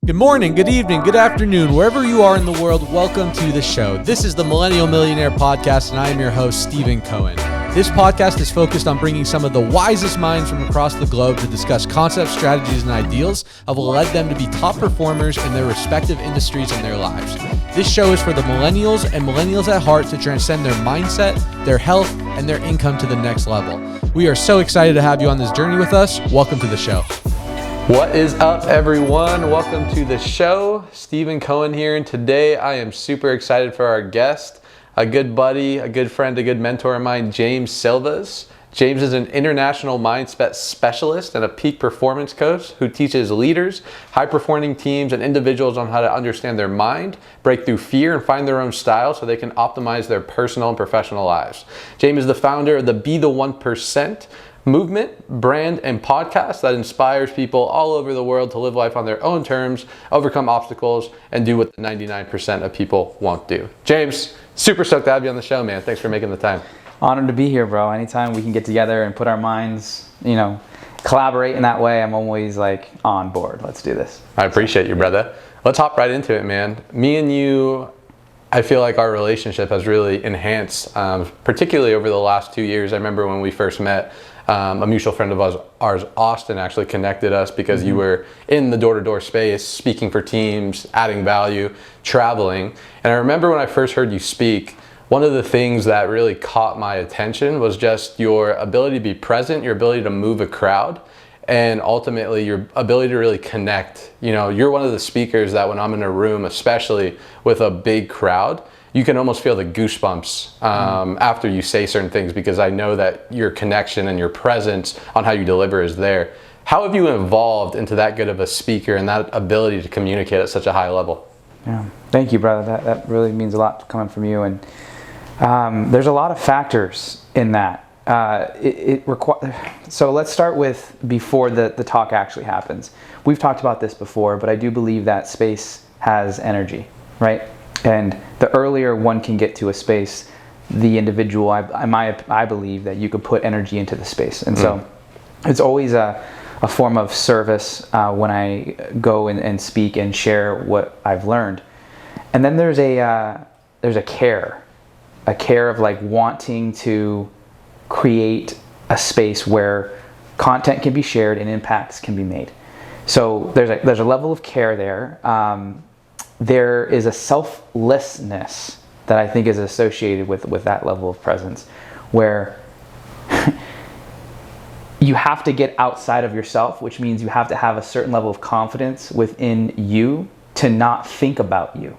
Good morning, good evening, good afternoon, wherever you are in the world, welcome to the show. This is the Millennial Millionaire podcast, and I am your host, Stephen Cohen. This podcast is focused on bringing some of the wisest minds from across the globe to discuss concepts, strategies, and ideals that will lead them to be top performers in their respective industries and their lives. This show is for the millennials and millennials at heart to transcend their mindset, their health, and their income to the next level. We are so excited to have you on this journey with us. Welcome to the show. What is up, everyone? Welcome to the show. Stephen Cohen here, and today I am super excited for our guest, a good buddy, a good friend, a good mentor of mine, James Silvas. James is an international mindset specialist and a peak performance coach who teaches leaders, high-performing teams, and individuals on how to understand their mind, break through fear, and find their own style so they can optimize their personal and professional lives. James is the founder of the Be the 1% movement, brand, and podcast that inspires people all over the world to live life on their own terms, overcome obstacles, and do what the 99% of people won't do. James, super stoked to have you on the show, man. Thanks for making the time. Honored to be here, bro. Anytime we can get together and put our minds, collaborate in that way, I'm always on board. Let's do this. I appreciate you, brother. Let's hop right into it, man. Me and you, I feel like our relationship has really enhanced, particularly over the last 2 years. I remember when we first met, a mutual friend of ours, Austin, actually connected us because you were in the door-to-door space, speaking for teams, adding value, traveling. And I remember when I first heard you speak, one of the things that really caught my attention was just your ability to be present, your ability to move a crowd, and ultimately your ability to really connect. You're one of the speakers that when I'm in a room, especially with a big crowd, you can almost feel the goosebumps after you say certain things, because I know that your connection and your presence on how you deliver is there. How have you evolved into that good of a speaker and that ability to communicate at such a high level? Yeah, thank you, brother. That really means a lot coming from you. And there's a lot of factors in that. So let's start with before the talk actually happens. We've talked about this before, but I do believe that space has energy, right? And the earlier one can get to a space, the individual, I believe that you could put energy into the space. And so it's always a form of service when I go and speak and share what I've learned. And then there's a care of wanting to create a space where content can be shared and impacts can be made. So there's a level of care there. There is a selflessness that I think is associated with that level of presence, where you have to get outside of yourself, which means you have to have a certain level of confidence within you to not think about you.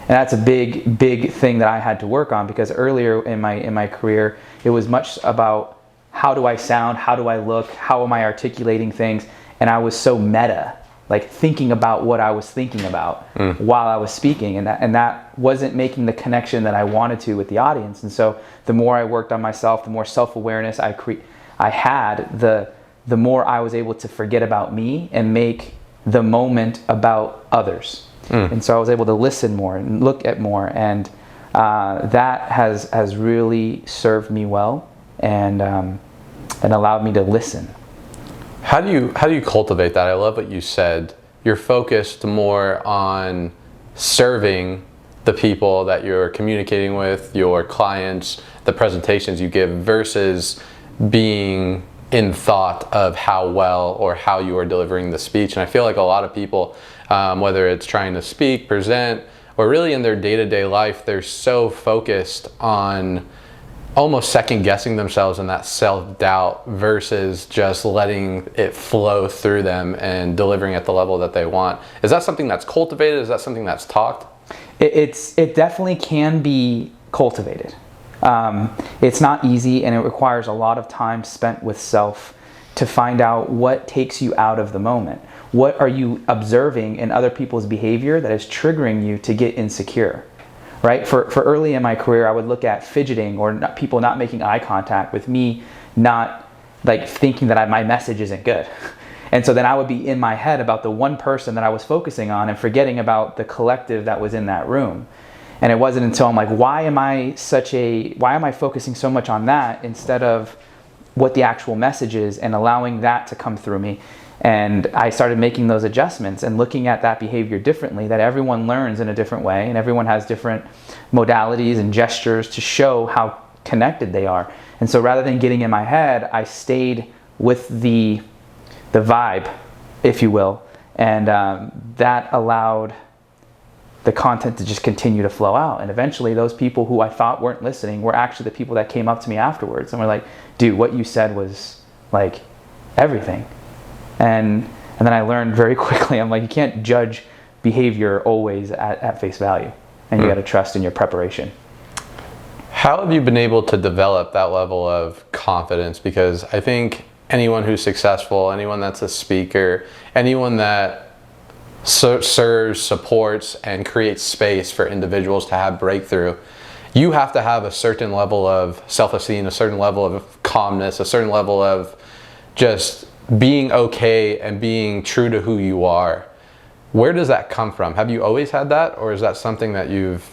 And that's a big thing that I had to work on, because earlier in my career, it was much about how do I sound, how do I look, how am I articulating things, and I was so meta, thinking about what I was thinking about while I was speaking, and that wasn't making the connection that I wanted to with the audience. And so the more I worked on myself, the more self-awareness I had, the more I was able to forget about me and make the moment about others. And so I was able to listen more and look at more, and that has really served me well and allowed me to listen. How do you cultivate that? I love what you said. You're focused more on serving the people that you're communicating with, your clients, the presentations you give, versus being in thought of how well or how you are delivering the speech. And I feel like a lot of people, whether it's trying to speak, present, or really in their day-to-day life, they're so focused on almost second guessing themselves in that self-doubt versus just letting it flow through them and delivering at the level that they want. Is that something that's cultivated? Is that something that's taught? It definitely can be cultivated. It's not easy, and it requires a lot of time spent with self to find out what takes you out of the moment. What are you observing in other people's behavior that is triggering you to get insecure? Right? For early in my career, I would look at fidgeting or people not making eye contact with me, not thinking that my message isn't good. And so then I would be in my head about the one person that I was focusing on and forgetting about the collective that was in that room. And it wasn't until I'm why am I focusing so much on that instead of what the actual message is and allowing that to come through me? And I started making those adjustments and looking at that behavior differently, that everyone learns in a different way and everyone has different modalities and gestures to show how connected they are. And so rather than getting in my head, I stayed with the vibe, if you will, and that allowed the content to just continue to flow out. And eventually those people who I thought weren't listening were actually the people that came up to me afterwards and were like, dude, what you said was like everything. And then I learned very quickly, I'm like, you can't judge behavior always at face value, and you got to trust in your preparation. How have you been able to develop that level of confidence? Because I think anyone who's successful, anyone that's a speaker, anyone that serves, supports, and creates space for individuals to have breakthrough, you have to have a certain level of self-esteem, a certain level of calmness, a certain level of just being okay and being true to who you are. Where does that come from? Have you always had that, or is that something that you've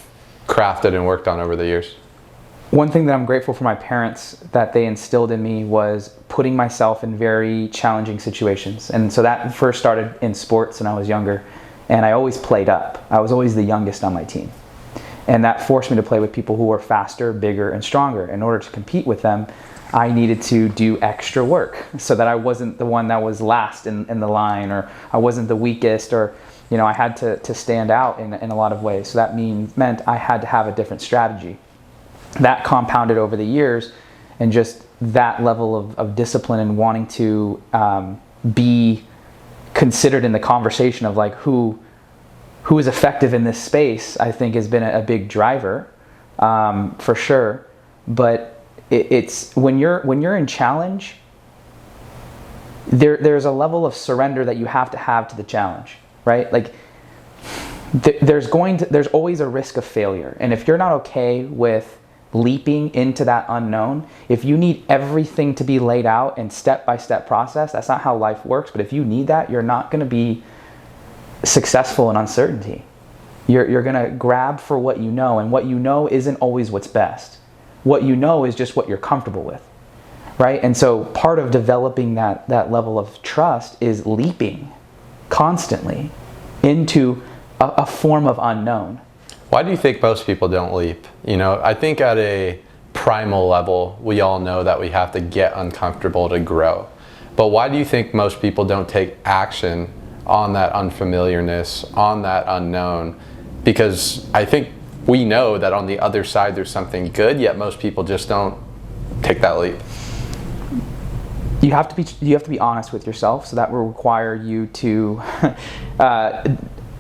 crafted and worked on over the years? One thing that I'm grateful for my parents that they instilled in me was putting myself in very challenging situations. And so that first started in sports when I was younger, and I always played up. I was always the youngest on my team. And that forced me to play with people who were faster, bigger, and stronger. In order to compete with them, I needed to do extra work so that I wasn't the one that was last in the line, or I wasn't the weakest, or I had to stand out in a lot of ways. So that meant I had to have a different strategy. That compounded over the years, and just that level of discipline and wanting to be considered in the conversation of like who is effective in this space, I think has been a big driver for sure. But it's when you're in challenge, there's a level of surrender that you have to the challenge, right? Like there's always a risk of failure, and if you're not okay with leaping into that unknown, if you need everything to be laid out and step-by-step process, that's not how life works. But if you need that, you're not going to be successful in uncertainty. You're going to grab for what you know, and what you know isn't always what's best. What you know is just what you're comfortable with, right? And so part of developing that level of trust is leaping constantly into a form of unknown. Why do you think most people don't leap? I think at a primal level, we all know that we have to get uncomfortable to grow. But why do you think most people don't take action on that unfamiliarness, on that unknown? Because I think we know that on the other side there's something good, yet most people just don't take that leap. You have to be honest with yourself, so that will require you to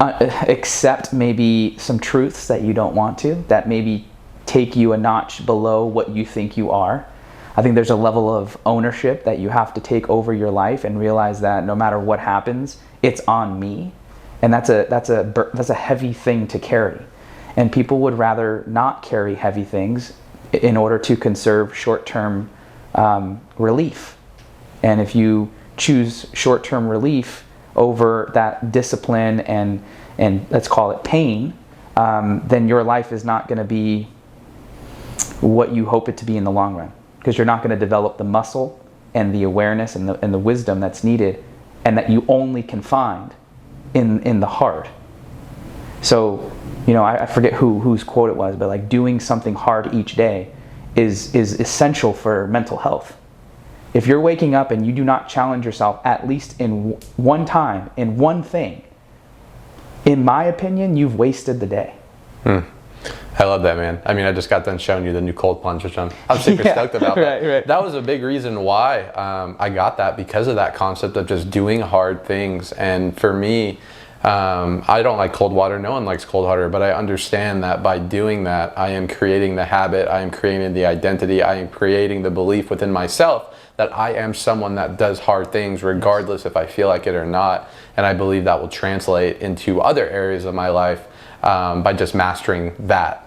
accept maybe some truths that you don't want to, that maybe take you a notch below what you think you are. I think there's a level of ownership that you have to take over your life and realize that no matter what happens, it's on me. And that's a heavy thing to carry. And people would rather not carry heavy things in order to conserve short-term relief. And if you choose short-term relief over that discipline and let's call it pain, then your life is not going to be what you hope it to be in the long run, because you're not going to develop the muscle and the awareness and the wisdom that's needed, and that you only can find in the hard. So I forget whose quote it was, but like doing something hard each day is essential for mental health. If you're waking up and you do not challenge yourself at least in one time, in one thing, in my opinion, you've wasted the day. I love that, man. I mean, I just got done showing you the new cold plunge, which I'm super stoked about. Right. That was a big reason why I got that, because of that concept of just doing hard things. And for me, I don't like cold water. No one likes cold water, but I understand that by doing that, I am creating the habit, I am creating the identity, I am creating the belief within myself that I am someone that does hard things regardless if I feel like it or not. And I believe that will translate into other areas of my life by just mastering that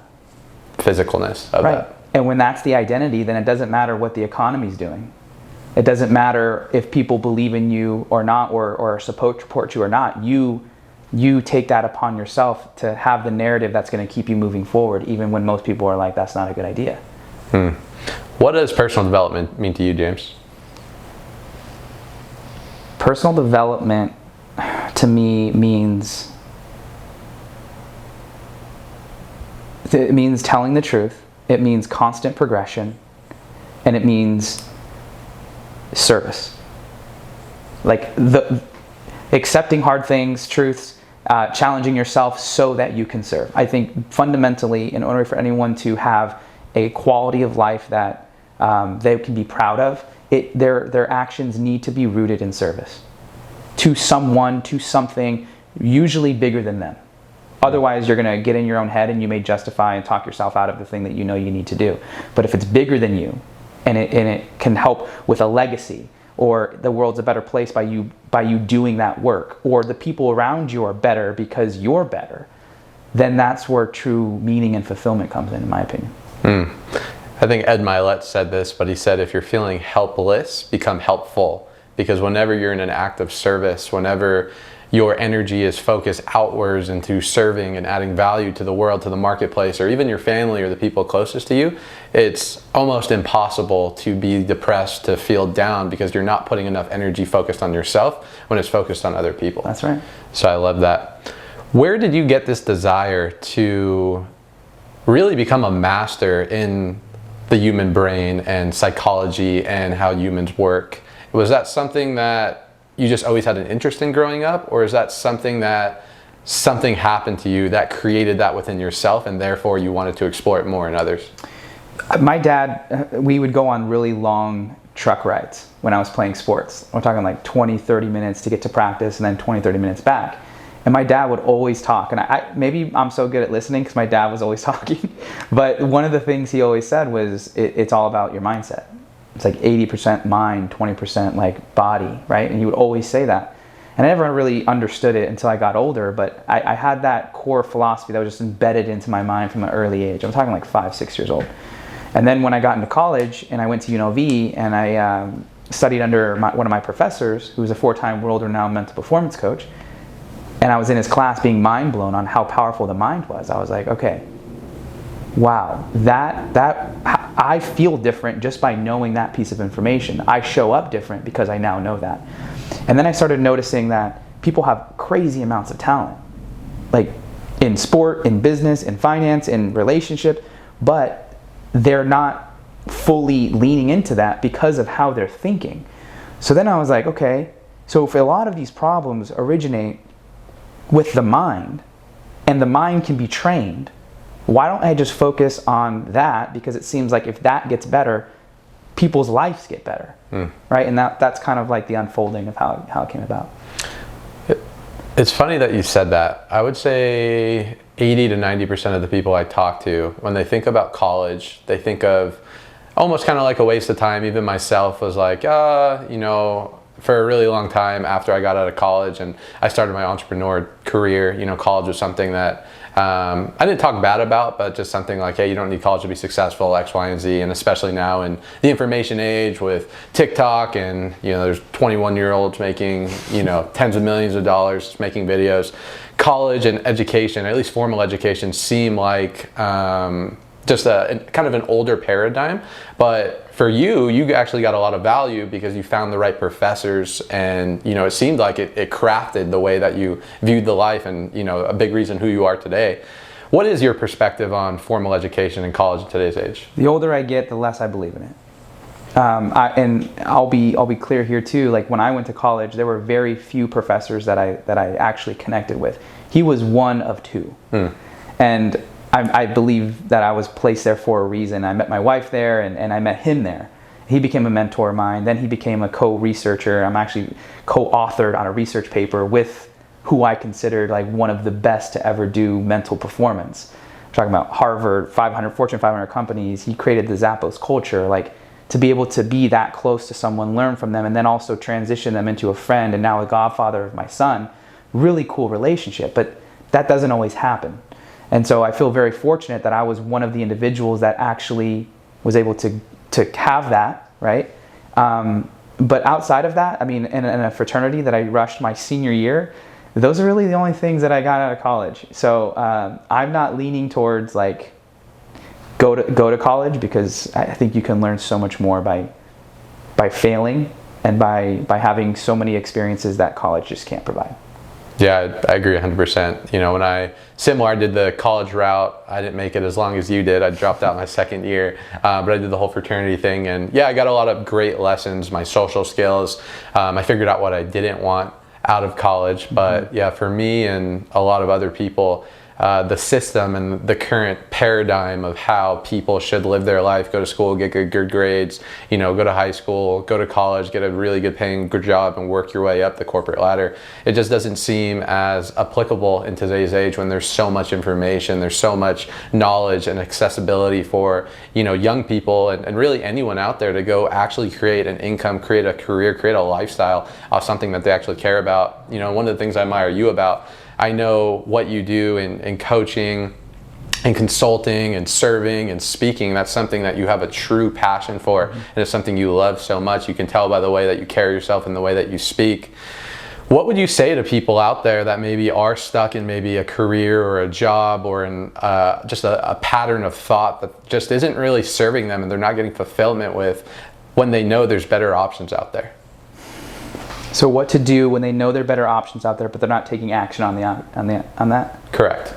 physicalness of that. And when that's the identity, then it doesn't matter what the economy's doing. It doesn't matter if people believe in you or not, or support you or not. You take that upon yourself to have the narrative that's going to keep you moving forward, even when most people are like, that's not a good idea. What does personal development mean to you, James? Personal development to me means telling the truth. It means constant progression, and it means service. Like accepting hard things, truths, challenging yourself so that you can serve. I think fundamentally, in order for anyone to have a quality of life that they can be proud of, their actions need to be rooted in service to someone, to something, usually bigger than them. Otherwise, you're going to get in your own head and you may justify and talk yourself out of the thing that you know you need to do. But if it's bigger than you, and it can help with a legacy, or the world's a better place by you doing that work, or the people around you are better because you're better, then that's where true meaning and fulfillment comes in my opinion. I think Ed Milet said this, but he said, if you're feeling helpless, become helpful. Because whenever you're in an act of service, whenever your energy is focused outwards into serving and adding value to the world, to the marketplace, or even your family or the people closest to you, it's almost impossible to be depressed, to feel down, because you're not putting enough energy focused on yourself when it's focused on other people. That's right. So I love that. Where did you get this desire to really become a master in the human brain and psychology and how humans work? Was that something that you just always had an interest in growing up, or is that something happened to you that created that within yourself and therefore you wanted to explore it more in others? My dad, we would go on really long truck rides when I was playing sports. We're talking like 20, 30 minutes to get to practice and then 20, 30 minutes back. And my dad would always talk, and maybe I'm so good at listening because my dad was always talking, but one of the things he always said was, it's all about your mindset. It's like 80% mind, 20% like body, right? And he would always say that. And I never really understood it until I got older, but I had that core philosophy that was just embedded into my mind from an early age. I'm talking like 5, 6 years old. And then when I got into college and I went to UNLV and I studied under one of my professors, who was a 4-time world-renowned mental performance coach, and I was in his class being mind blown on how powerful the mind was. I was like, okay, wow, that I feel different just by knowing that piece of information. I show up different because I now know that. And then I started noticing that people have crazy amounts of talent, like in sport, in business, in finance, in relationship, but they're not fully leaning into that because of how they're thinking. So then I was like, okay, so if a lot of these problems originate with the mind, and the mind can be trained, why don't I just focus on that? Because it seems like if that gets better, people's lives get better, right? And that's kind of like the unfolding of how it came about. It's funny that you said that. I would say 80 to 90% of the people I talk to, when they think about college, they think of almost kind of like a waste of time. Even myself was like, for a really long time after I got out of college and I started my entrepreneur career, college was something that I didn't talk bad about, but just something like, hey, you don't need college to be successful, X, Y, and Z. And especially now in the information age with TikTok and, there's 21-year-olds making, tens of millions of dollars making videos. College and education, at least formal education, seem like just a kind of an older paradigm. But for you actually got a lot of value because you found the right professors, and it seemed like it crafted the way that you viewed the life, and a big reason who you are today. What is your perspective on formal education in college in today's age? The older I get, the less I believe in it. And I'll be clear here too. Like when I went to college, there were very few professors that I actually connected with. He was one of 2, and I believe that I was placed there for a reason. I met my wife there, and I met him there. He became a mentor of mine. Then he became a co-researcher. I'm actually co-authored on a research paper with who I considered like one of the best to ever do mental performance. I'm talking about Harvard, Fortune 500 companies. He created the Zappos culture. Like to be able to be that close to someone, learn from them, and then also transition them into a friend and now a godfather of my son. Really cool relationship, but that doesn't always happen. And so I feel very fortunate that I was one of the individuals that actually was able to have that, right? But outside of that, I mean, in a fraternity that I rushed my senior year, those are really the only things that I got out of college. So I'm not leaning towards like go to college, because I think you can learn so much more by failing and by having so many experiences that college just can't provide. Yeah, I agree 100%. You know, when I did the college route. I didn't make it as long as you did. I dropped out my second year, but I did the whole fraternity thing. And yeah, I got a lot of great lessons, my social skills. I figured out what I didn't want out of college. But yeah, for me and a lot of other people, the system and the current paradigm of how people should live their life, go to school, get good grades, you know, go to high school, go to college, get a really good paying good job and work your way up the corporate ladder. It just doesn't seem as applicable in today's age when there's so much information, there's so much knowledge and accessibility for, you know, young people and really anyone out there to go actually create an income, create a career, create a lifestyle of something that they actually care about. You know, one of the things I admire you about, I know what you do in coaching and consulting and serving and speaking. That's something that you have a true passion for, and it's something you love so much. You can tell by the way that you carry yourself and the way that you speak. What would you say to people out there that maybe are stuck in maybe a career or a job or in just a pattern of thought that just isn't really serving them and they're not getting fulfillment with, when they know there's better options out there? So what to do when they know there are better options out there, but they're not taking action on that? Correct.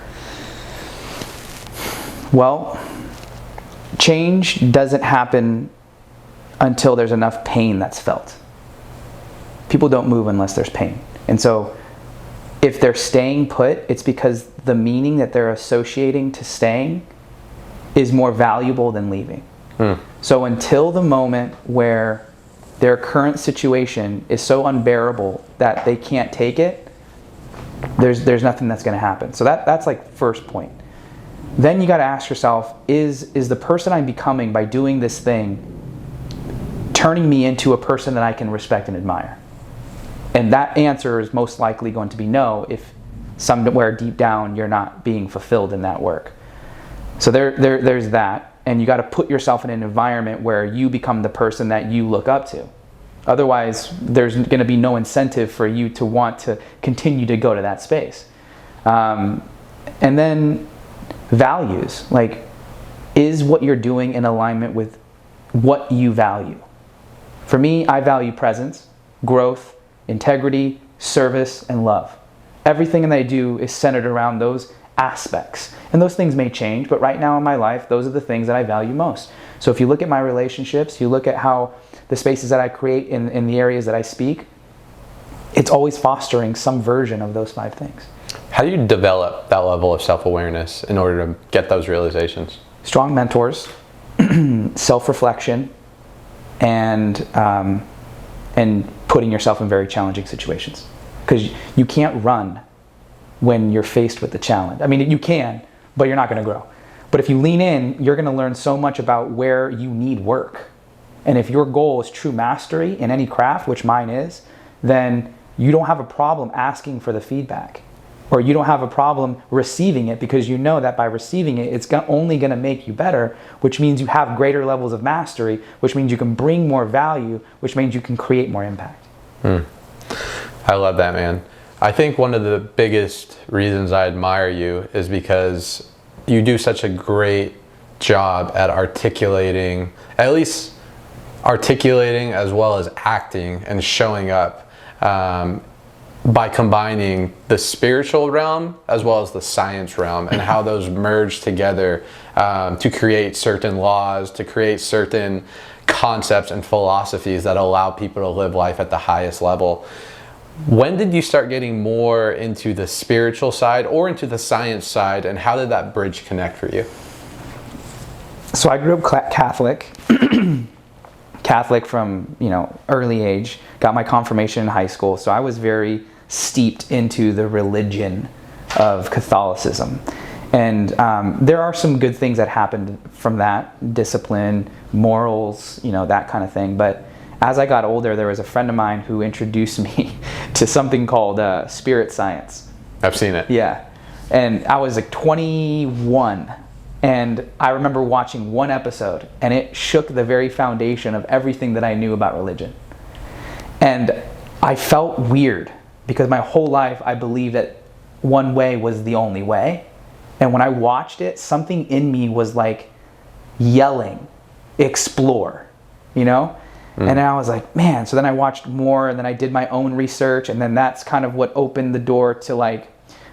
Well, change doesn't happen until there's enough pain that's felt. People don't move unless there's pain. And so if they're staying put, it's because the meaning that they're associating to staying is more valuable than leaving. So until the moment where their current situation is so unbearable that they can't take it, there's nothing that's going to happen. So that's like first point. Then you got to ask yourself, is the person I'm becoming by doing this thing turning me into a person that I can respect and admire? And that answer is most likely going to be no, if somewhere deep down you're not being fulfilled in that work. So there's that. And you got to put yourself in an environment where you become the person that you look up to. Otherwise, there's going to be no incentive for you to want to continue to go to that space. And then values. Like, is what you're doing in alignment with what you value? For me, I value presence, growth, integrity, service, and love. Everything that I do is centered around those aspects. And those things may change, but right now in my life, those are the things that I value most. So if you look at my relationships, you look at how the spaces that I create in the areas that I speak, it's always fostering some version of those 5 things. How do you develop that level of self-awareness in order to get those realizations? Strong mentors, self-reflection, and putting yourself in very challenging situations. Because you can't run when you're faced with the challenge. I mean, you can, but you're not going to grow. But if you lean in, you're going to learn so much about where you need work. And if your goal is true mastery in any craft, which mine is, then you don't have a problem asking for the feedback. Or you don't have a problem receiving it, because you know that by receiving it, it's only going to make you better, which means you have greater levels of mastery, which means you can bring more value, which means you can create more impact. I love that, man. I think one of the biggest reasons I admire you is because you do such a great job at articulating, at least articulating as well as acting and showing up by combining the spiritual realm as well as the science realm, and how those merge together to create certain laws, to create certain concepts and philosophies that allow people to live life at the highest level. When did you start getting more into the spiritual side or into the science side, and how did that bridge connect for you? So I grew up Catholic. Catholic from, early age. Got my confirmation in high school, so I was very steeped into the religion of Catholicism. And there are some good things that happened from that: discipline, morals, that kind of thing. But as I got older, there was a friend of mine who introduced me to something called spirit science. I've seen it. Yeah. And I was like 21. And I remember watching one episode, and it shook the very foundation of everything that I knew about religion. And I felt weird, because my whole life I believed that one way was the only way. And when I watched it, something in me was like yelling, explore, And then I was like, man, so then I watched more, and then I did my own research, and then that's kind of what opened the door to like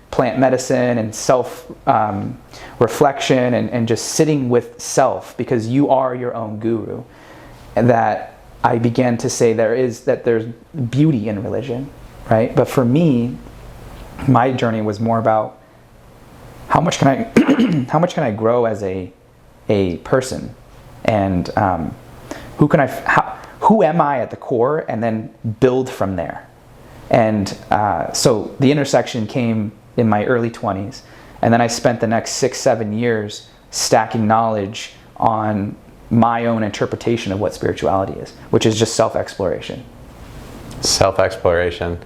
plant medicine and self reflection and just sitting with self, because you are your own guru. And that I began to say there's beauty in religion, right? But for me, my journey was more about how much can I grow as a person, and who am I at the core, and then build from there. And so the intersection came in my early 20s, and then I spent the next 6-7 years stacking knowledge on my own interpretation of what spirituality is, which is just self-exploration. Self-exploration.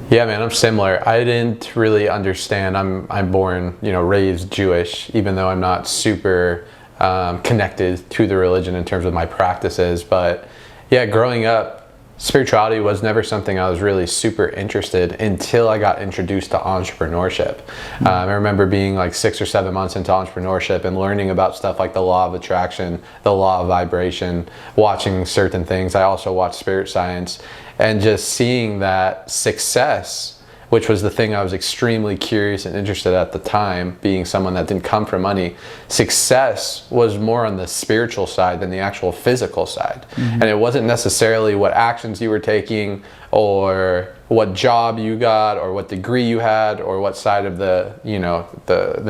Yeah, man, I'm similar. I didn't really understand. I'm born, raised Jewish, even though I'm not super connected to the religion in terms of my practices. But yeah, growing up, spirituality was never something I was really super interested until I got introduced to entrepreneurship. I remember being like 6 or 7 months into entrepreneurship and learning about stuff like the law of attraction, the law of vibration, watching certain things. I also watched Spirit Science, and just seeing that success, which was the thing I was extremely curious and interested at the time, being someone that didn't come from money. Success was more on the spiritual side than the actual physical side. And it wasn't necessarily what actions you were taking, or what job you got, or what degree you had, or what side of the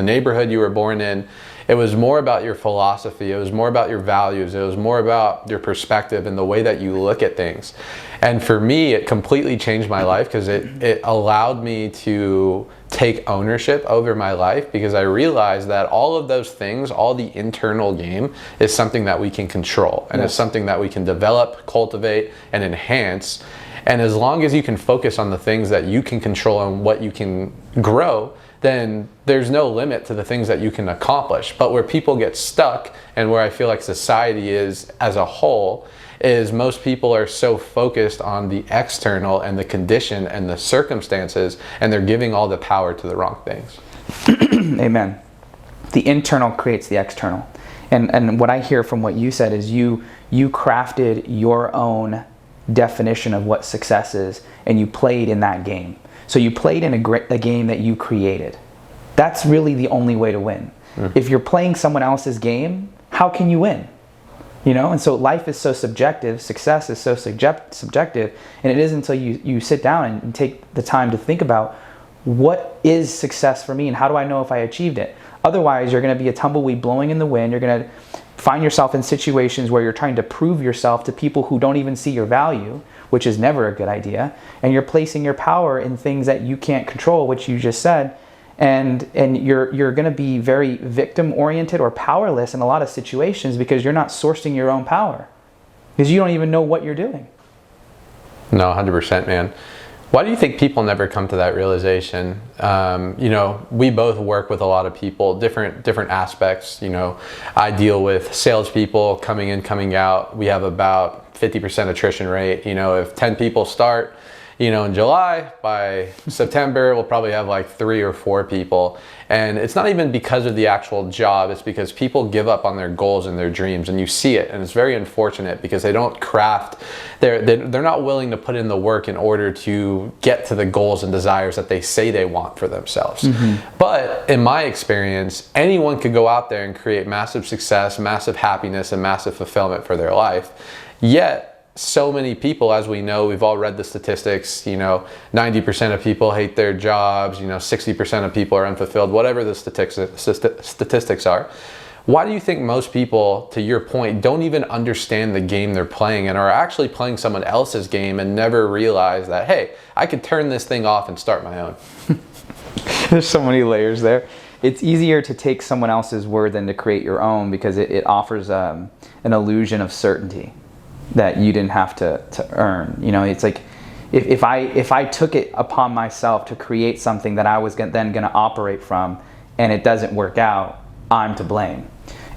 neighborhood you were born in. It was more about your philosophy. It was more about your values. It was more about your perspective and the way that you look at things. And for me, it completely changed my life, because it allowed me to take ownership over my life, because I realized that all of those things, all the internal game, is something that we can control, and it's something that we can develop, cultivate, and enhance. And as long as you can focus on the things that you can control and what you can grow, then there's no limit to the things that you can accomplish. But where people get stuck, and where I feel like society is as a whole, is most people are so focused on the external and the condition and the circumstances, and they're giving all the power to the wrong things. Amen. The internal creates the external. And what I hear from what you said is you crafted your own definition of what success is, and you played in that game. So you played in a game that you created. That's really the only way to win. If you're playing someone else's game, how can you win? And so life is so subjective, success is so subjective, and it is until you sit down and take the time to think about, what is success for me, and how do I know if I achieved it? Otherwise, you're going to be a tumbleweed blowing in the wind. You're going to find yourself in situations where you're trying to prove yourself to people who don't even see your value, which is never a good idea. And you're placing your power in things that you can't control, which you just said. And you're going to be very victim oriented or powerless in a lot of situations, because you're not sourcing your own power, because you don't even know what you're doing. No, 100%, man. Why do you think people never come to that realization? We both work with a lot of people, different aspects. I deal with salespeople coming in, coming out. We have about 50% attrition rate. If 10 people start, in July, by September, we'll probably have like 3 or 4 people. And it's not even because of the actual job, it's because people give up on their goals and their dreams, and you see it, and it's very unfortunate, because they don't craft, they're not willing to put in the work in order to get to the goals and desires that they say they want for themselves. But in my experience, anyone could go out there and create massive success, massive happiness, and massive fulfillment for their life. Yet, so many people, as we know, we've all read the statistics, 90% of people hate their jobs, 60% of people are unfulfilled, whatever the statistics are. Why do you think most people, to your point, don't even understand the game they're playing, and are actually playing someone else's game, and never realize that, hey, I could turn this thing off and start my own? There's so many layers there. It's easier to take someone else's word than to create your own, because it offers an illusion of certainty that you didn't have to earn. It's like, if I took it upon myself to create something that I was then going to operate from, and it doesn't work out, I'm to blame.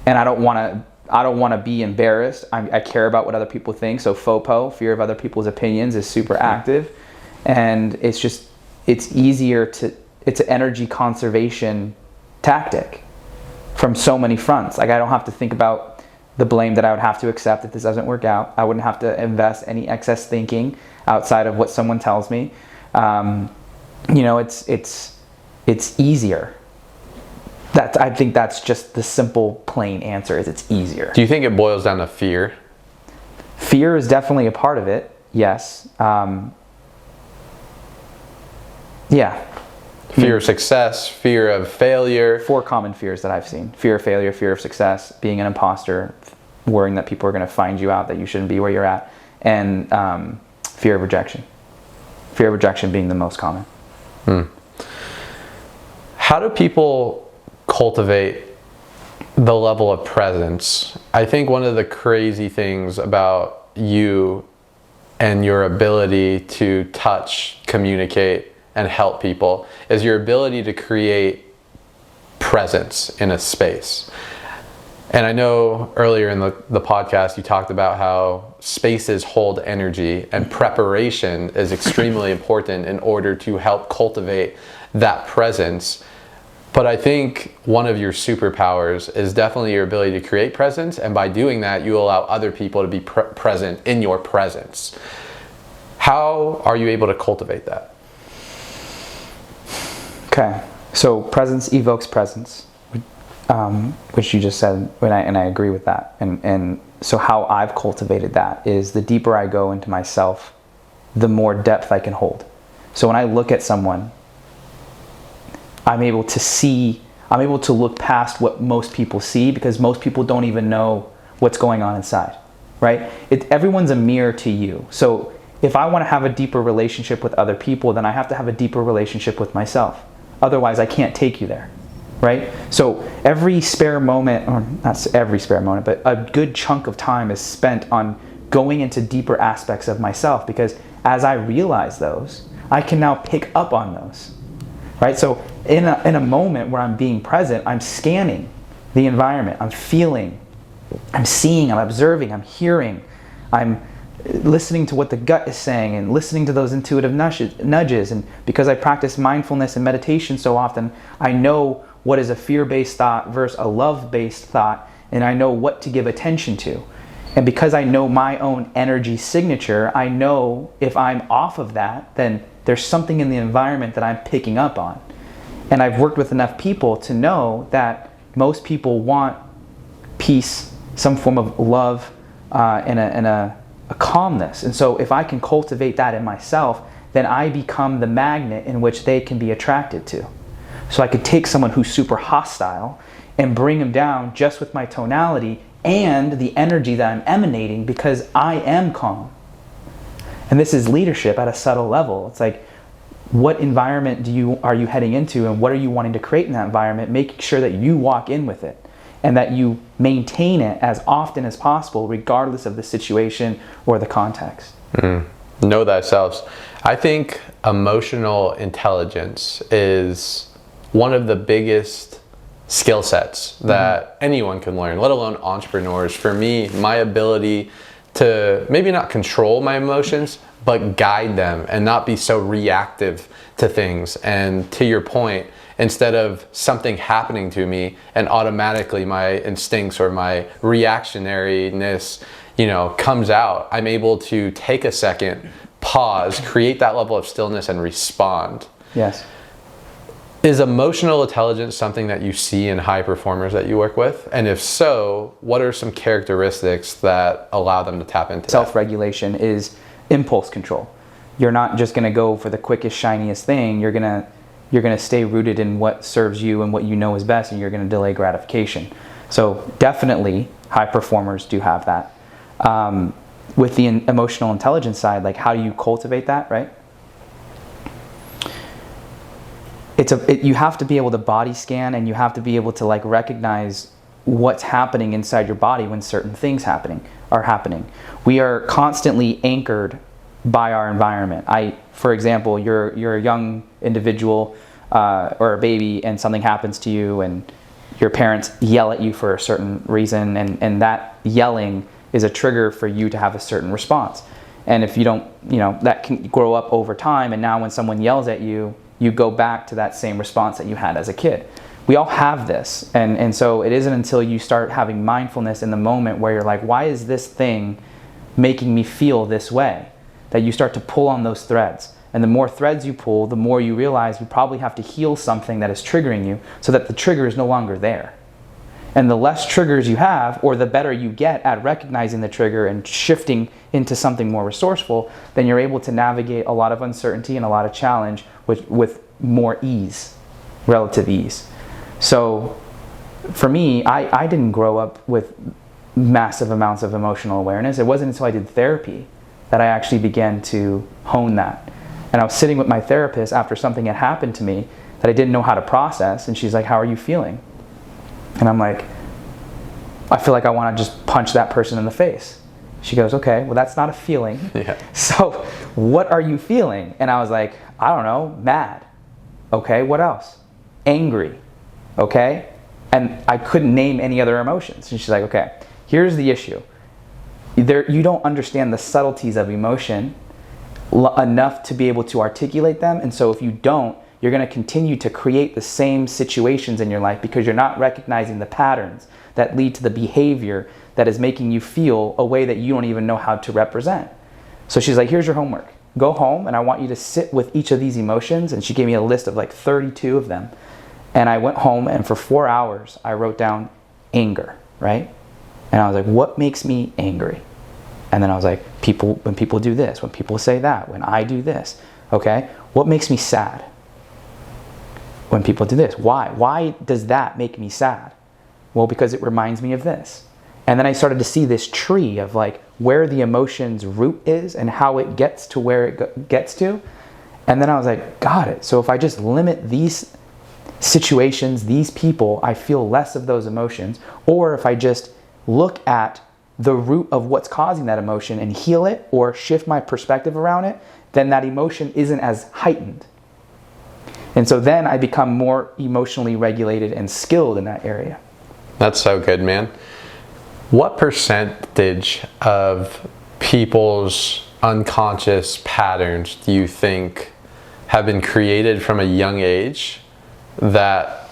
And I don't want to be embarrassed. I care about what other people think. So FOPO, fear of other people's opinions, is super active, and it's easier it's an energy conservation tactic from so many fronts. Like, I don't have to think about the blame that I would have to accept if this doesn't work out. I wouldn't have to invest any excess thinking outside of what someone tells me. It's easier. I think that's just the simple, plain answer, is it's easier. Do you think it boils down to fear? Fear is definitely a part of it, yes. Yeah. Fear of success, fear of failure. 4 common fears that I've seen. Fear of failure, fear of success, being an imposter, worrying that people are going to find you out, that you shouldn't be where you're at, and fear of rejection. Fear of rejection being the most common. How do people cultivate the level of presence? I think one of the crazy things about you and your ability to touch, communicate, and help people is your ability to create presence in a space. And I know earlier in the podcast you talked about how spaces hold energy, and preparation is extremely important in order to help cultivate that presence. But I think one of your superpowers is definitely your ability to create presence, and by doing that you allow other people to be present in your presence. How are you able to cultivate that? Okay, so presence evokes presence, which you just said, and I agree with that. And so how I've cultivated that is, the deeper I go into myself, the more depth I can hold. So when I look at someone, I'm able to look past what most people see, because most people don't even know what's going on inside, right? Everyone's a mirror to you. So if I want to have a deeper relationship with other people, then I have to have a deeper relationship with myself. Otherwise, I can't take you there, right? So every spare moment, or not every spare moment, but a good chunk of time is spent on going into deeper aspects of myself, because as I realize those, I can now pick up on those, right? So in a moment where I'm being present, I'm scanning the environment, I'm feeling, I'm seeing, I'm observing, I'm hearing, I'm listening to what the gut is saying, and listening to those intuitive nudges. And because I practice mindfulness and meditation so often, I know what is a fear-based thought versus a love-based thought, and I know what to give attention to. And because I know my own energy signature, I know if I'm off of that, then there's something in the environment that I'm picking up on. And I've worked with enough people to know that most people want peace, some form of love, and a calmness. And so if I can cultivate that in myself, then I become the magnet in which they can be attracted to. So I could take someone who's super hostile and bring them down just with my tonality and the energy that I'm emanating, because I am calm. And this is leadership at a subtle level. It's like, what environment are you heading into, and what are you wanting to create in that environment, making sure that you walk in with it and that you maintain it as often as possible, regardless of the situation or the context. Know thyself. I think emotional intelligence is one of the biggest skill sets that anyone can learn, let alone entrepreneurs. For me, my ability to maybe not control my emotions, but guide them and not be so reactive to things. And to your point, instead of something happening to me and automatically my instincts or my reactionariness, comes out, I'm able to take a second, pause, create that level of stillness, and respond. Yes. Is emotional intelligence something that you see in high performers that you work with? And if so, what are some characteristics that allow them to tap into Self-regulation is impulse control. You're not just going to go for the quickest, shiniest thing. You're going to stay rooted in what serves you and what you know is best, and you're going to delay gratification. So definitely high performers do have that. With the emotional intelligence side, like, how do you cultivate that, right? You have to be able to body scan, and you have to be able to recognize what's happening inside your body when certain things are happening. We are constantly anchored by our environment. For example, you're a young individual or a baby, and something happens to you, and your parents yell at you for a certain reason, and that yelling is a trigger for you to have a certain response. And if you don't, that can grow up over time, and now when someone yells at you, you go back to that same response that you had as a kid. We all have this. And so it isn't until you start having mindfulness in the moment where you're like, why is this thing making me feel this way? That you start to pull on those threads. And the more threads you pull, the more you realize you probably have to heal something that is triggering you so that the trigger is no longer there. And the less triggers you have, or the better you get at recognizing the trigger and shifting into something more resourceful, then you're able to navigate a lot of uncertainty and a lot of challenge with more ease, relative ease. So for me, I didn't grow up with massive amounts of emotional awareness. It wasn't until I did therapy that I actually began to hone that. And I was sitting with my therapist after something had happened to me that I didn't know how to process. And she's like, how are you feeling? And I'm like, I feel like I want to just punch that person in the face. She goes, okay, well, that's not a feeling. Yeah. So what are you feeling? And I was like, I don't know, mad. Okay, what else? Angry. Okay? And I couldn't name any other emotions. And she's like, okay, here's the issue. You don't understand the subtleties of emotion enough to be able to articulate them. And so if you don't, you're going to continue to create the same situations in your life because you're not recognizing the patterns that lead to the behavior that is making you feel a way that you don't even know how to represent. So she's like, here's your homework. Go home and I want you to sit with each of these emotions. And she gave me a list of like 32 of them. And I went home and for 4 hours, I wrote down anger, right? And I was like, what makes me angry? And then I was like, when people do this, when people say that, when I do this, okay? What makes me sad? When people do this, why? Why does that make me sad? Well, because it reminds me of this. And then I started to see this tree of like where the emotion's root is and how it gets to where it gets to. And then I was like, got it. So if I just limit these situations, these people, I feel less of those emotions. Or if I just look at the root of what's causing that emotion and heal it or shift my perspective around it, then that emotion isn't as heightened. And so then I become more emotionally regulated and skilled in that area. That's so good, man. What percentage of people's unconscious patterns do you think have been created from a young age that,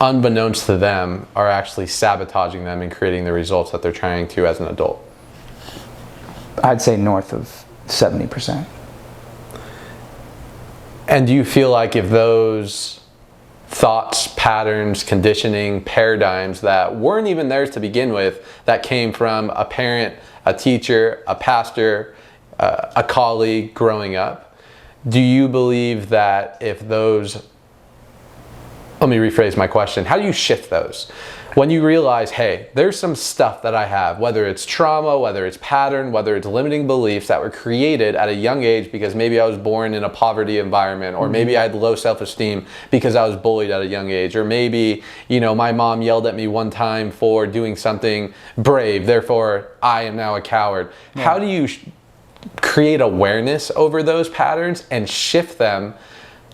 unbeknownst to them, are actually sabotaging them and creating the results that they're trying to as an adult? I'd say north of 70%. And do you feel like if those thoughts, patterns, conditioning, paradigms that weren't even theirs to begin with, that came from a parent, a teacher, a pastor, a colleague growing up, do you believe that if those, let me rephrase my question, how do you shift those? When you realize, hey, there's some stuff that I have, whether it's trauma, whether it's pattern, whether it's limiting beliefs that were created at a young age because maybe I was born in a poverty environment, or maybe I had low self-esteem because I was bullied at a young age, or maybe, my mom yelled at me one time for doing something brave, therefore I am now a coward. Yeah. How do you create awareness over those patterns and shift them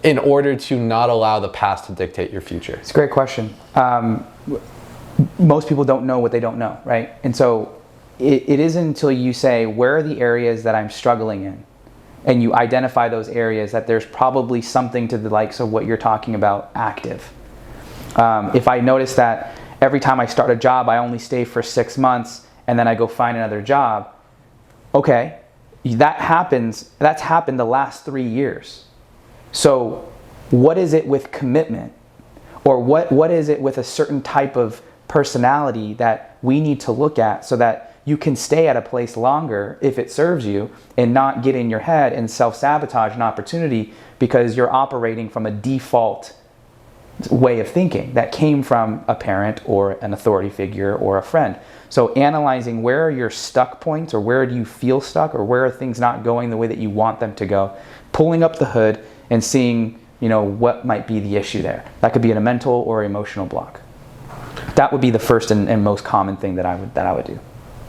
in order to not allow the past to dictate your future? It's a great question. Most people don't know what they don't know, right? And so it isn't until you say, where are the areas that I'm struggling in? And you identify those areas that there's probably something to the likes of what you're talking about active. If I notice that every time I start a job, I only stay for 6 months and then I go find another job. Okay, that's happened the last 3 years. So what is it with commitment? Or what is it with a certain type of personality that we need to look at so that you can stay at a place longer if it serves you and not get in your head and self-sabotage an opportunity because you're operating from a default way of thinking that came from a parent or an authority figure or a friend. So analyzing where are your stuck points, or where do you feel stuck, or where are things not going the way that you want them to go, pulling up the hood and seeing what might be the issue there. That could be a mental or emotional block. That would be the first and most common thing that I would do.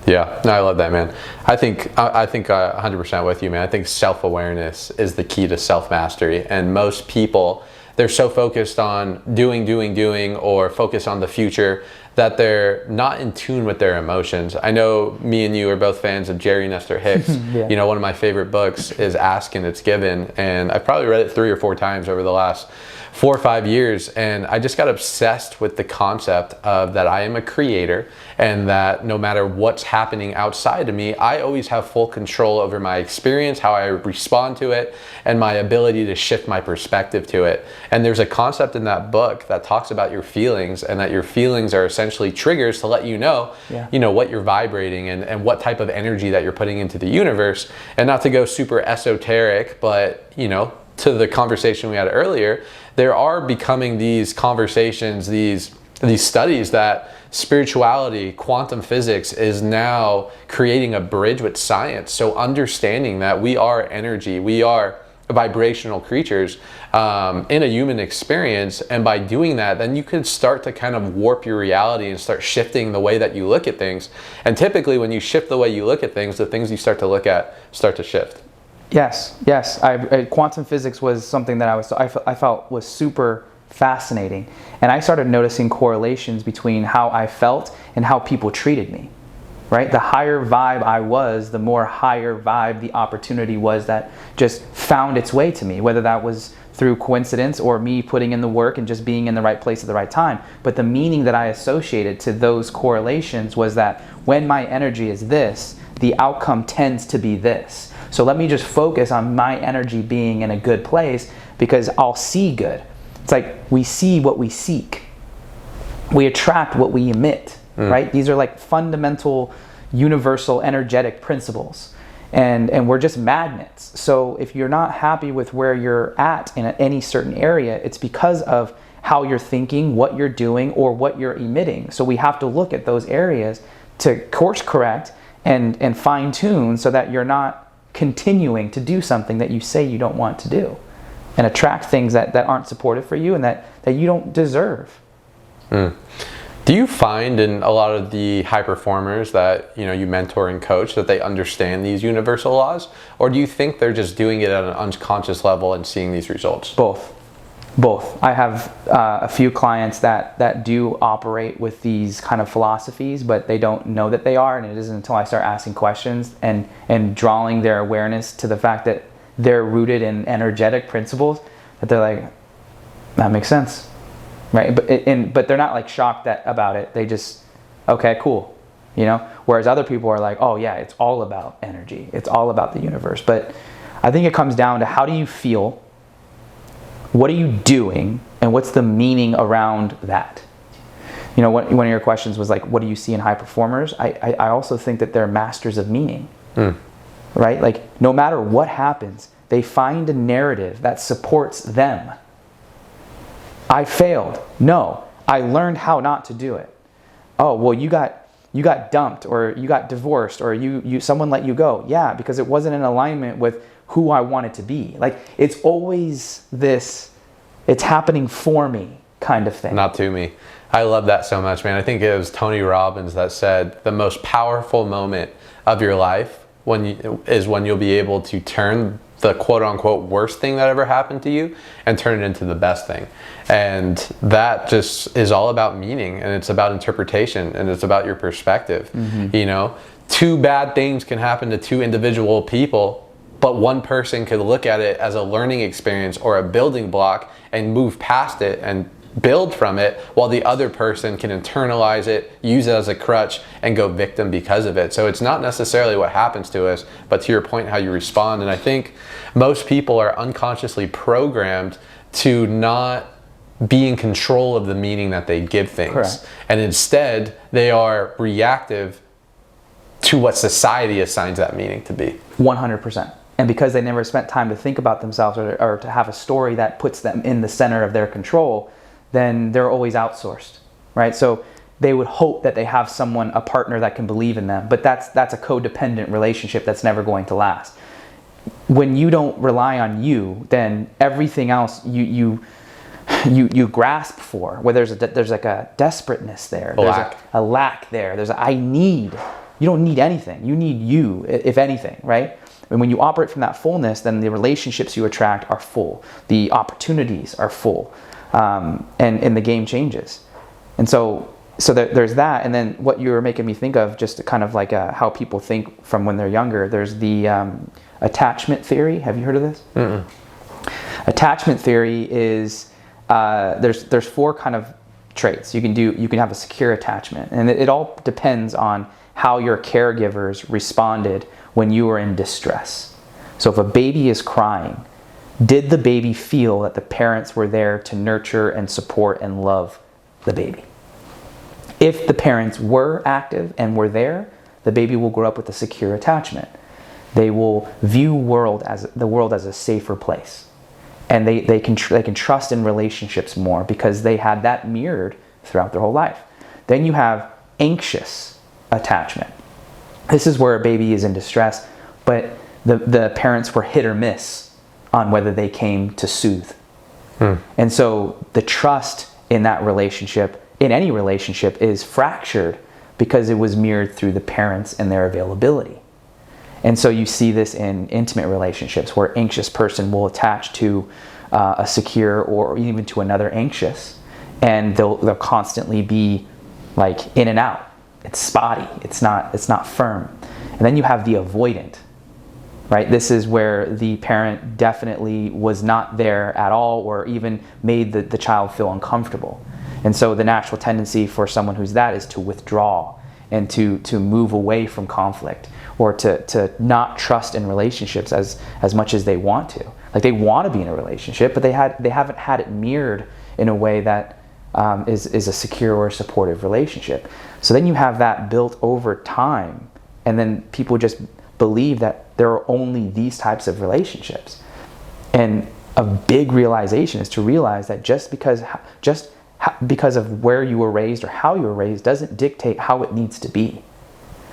Yeah, no, I love that, man. I think 100% with you, man. I think self-awareness is the key to self-mastery. And most people, they're so focused on doing, or focus on the future that they're not in tune with their emotions. I know me and you are both fans of Jerry Nestor Hicks. Yeah. One of my favorite books is Ask and It's Given. And I've probably read it 3 or 4 times over the last 4 or 5 years, and I just got obsessed with the concept of that I am a creator, and that no matter what's happening outside of me, I always have full control over my experience, how I respond to it, and my ability to shift my perspective to it. And there's a concept in that book that talks about your feelings, and that your feelings are essentially triggers to let you know, what you're vibrating and what type of energy that you're putting into the universe. And not to go super esoteric, but to the conversation we had earlier, there are becoming these conversations, these studies that spirituality, quantum physics is now creating a bridge with science. So understanding that we are energy, we are vibrational creatures in a human experience, and by doing that, then you could start to kind of warp your reality and start shifting the way that you look at things. And typically when you shift the way you look at things, the things you start to look at start to shift. Yes. Quantum physics was something that I felt was super fascinating, and I started noticing correlations between how I felt and how people treated me. Right? The higher vibe I was, the more higher vibe the opportunity was that just found its way to me, whether that was through coincidence or me putting in the work and just being in the right place at the right time. But the meaning that I associated to those correlations was that when my energy is this, the outcome tends to be this. So let me just focus on my energy being in a good place, because I'll see good. It's like we see what we seek. We attract what we emit. Right? These are like fundamental, universal, energetic principles. And we're just magnets. So if you're not happy with where you're at in any certain area, it's because of how you're thinking, what you're doing, or what you're emitting. So we have to look at those areas to course correct and fine tune, so that you're not continuing to do something that you say you don't want to do, and attract things that aren't supportive for you and that you don't deserve. Do you find in a lot of the high performers that you mentor and coach that they understand these universal laws, or do you think they're just doing it at an unconscious level and seeing these results? Both. I have a few clients that do operate with these kind of philosophies, but they don't know that they are, and it isn't until I start asking questions and drawing their awareness to the fact that they're rooted in energetic principles that they're like, that makes sense. Right, but they're not like shocked about it. They just, okay, cool, Whereas other people are like, oh yeah, it's all about energy. It's all about the universe. But I think it comes down to, how do you feel? What are you doing? And what's the meaning around that? One of your questions was like, what do you see in high performers? I also think that they're masters of meaning. Right? Like no matter what happens, they find a narrative that supports them. I failed. No, I learned how not to do it. Oh, well, you got dumped, or you got divorced, or someone let you go. Yeah, because it wasn't in alignment with who I wanted to be. Like, it's always this, it's happening for me kind of thing. Not to me. I love that so much, man. I think it was Tony Robbins that said the most powerful moment of your life is when you'll be able to turn the quote-unquote worst thing that ever happened to you and turn it into the best thing. And that just is all about meaning, and it's about interpretation, and it's about your perspective. Two bad things can happen to two individual people, but one person could look at it as a learning experience or a building block and move past it and build from it, while the other person can internalize it, use it as a crutch, and go victim because of it. So it's not necessarily what happens to us, but to your point, how you respond. And I think most people are unconsciously programmed to not be in control of the meaning that they give things. Correct. And instead, they are reactive to what society assigns that meaning to be. 100%. And because they never spent time to think about themselves, or to have a story that puts them in the center of their control, then they're always outsourced, right? So they would hope that they have a partner that can believe in them, but that's a codependent relationship that's never going to last. When you don't rely on you, then everything else you grasp for, where there's like a desperateness there, there's a lack there, there's a I need. You don't need anything. You need you, if anything, right? And when you operate from that fullness, then the relationships you attract are full, the opportunities are full. And the game changes. And so there's that. And then what you were making me think of, just kind of like how people think from when they're younger, there's the attachment theory. Have you heard of this? Mm-mm. Attachment theory is there's 4 kind of traits. You can have a secure attachment, and it all depends on how your caregivers responded when you were in distress. So if a baby is crying, did the baby feel that the parents were there to nurture and support and love the baby? If the parents were active and were there, the baby will grow up with a secure attachment. They will view the world as a safer place. And they can trust in relationships more because they had that mirrored throughout their whole life. Then you have anxious attachment. This is where a baby is in distress, but the parents were hit or miss on whether they came to soothe. And so the trust in that relationship, in any relationship, is fractured because it was mirrored through the parents and their availability. And so you see this in intimate relationships where anxious person will attach to a secure or even to another anxious, and they'll constantly be like in and out. It's spotty. It's not firm. And then you have the avoidant, right? This is where the parent definitely was not there at all, or even made the child feel uncomfortable. And so the natural tendency for someone who's that is to withdraw and to move away from conflict, or to not trust in relationships as much as they want to. Like they want to be in a relationship, but they haven't had it mirrored in a way that is a secure or supportive relationship. So then you have that built over time, and then people just believe that there are only these types of relationships. And a big realization is to realize that just because of where you were raised or how you were raised doesn't dictate how it needs to be.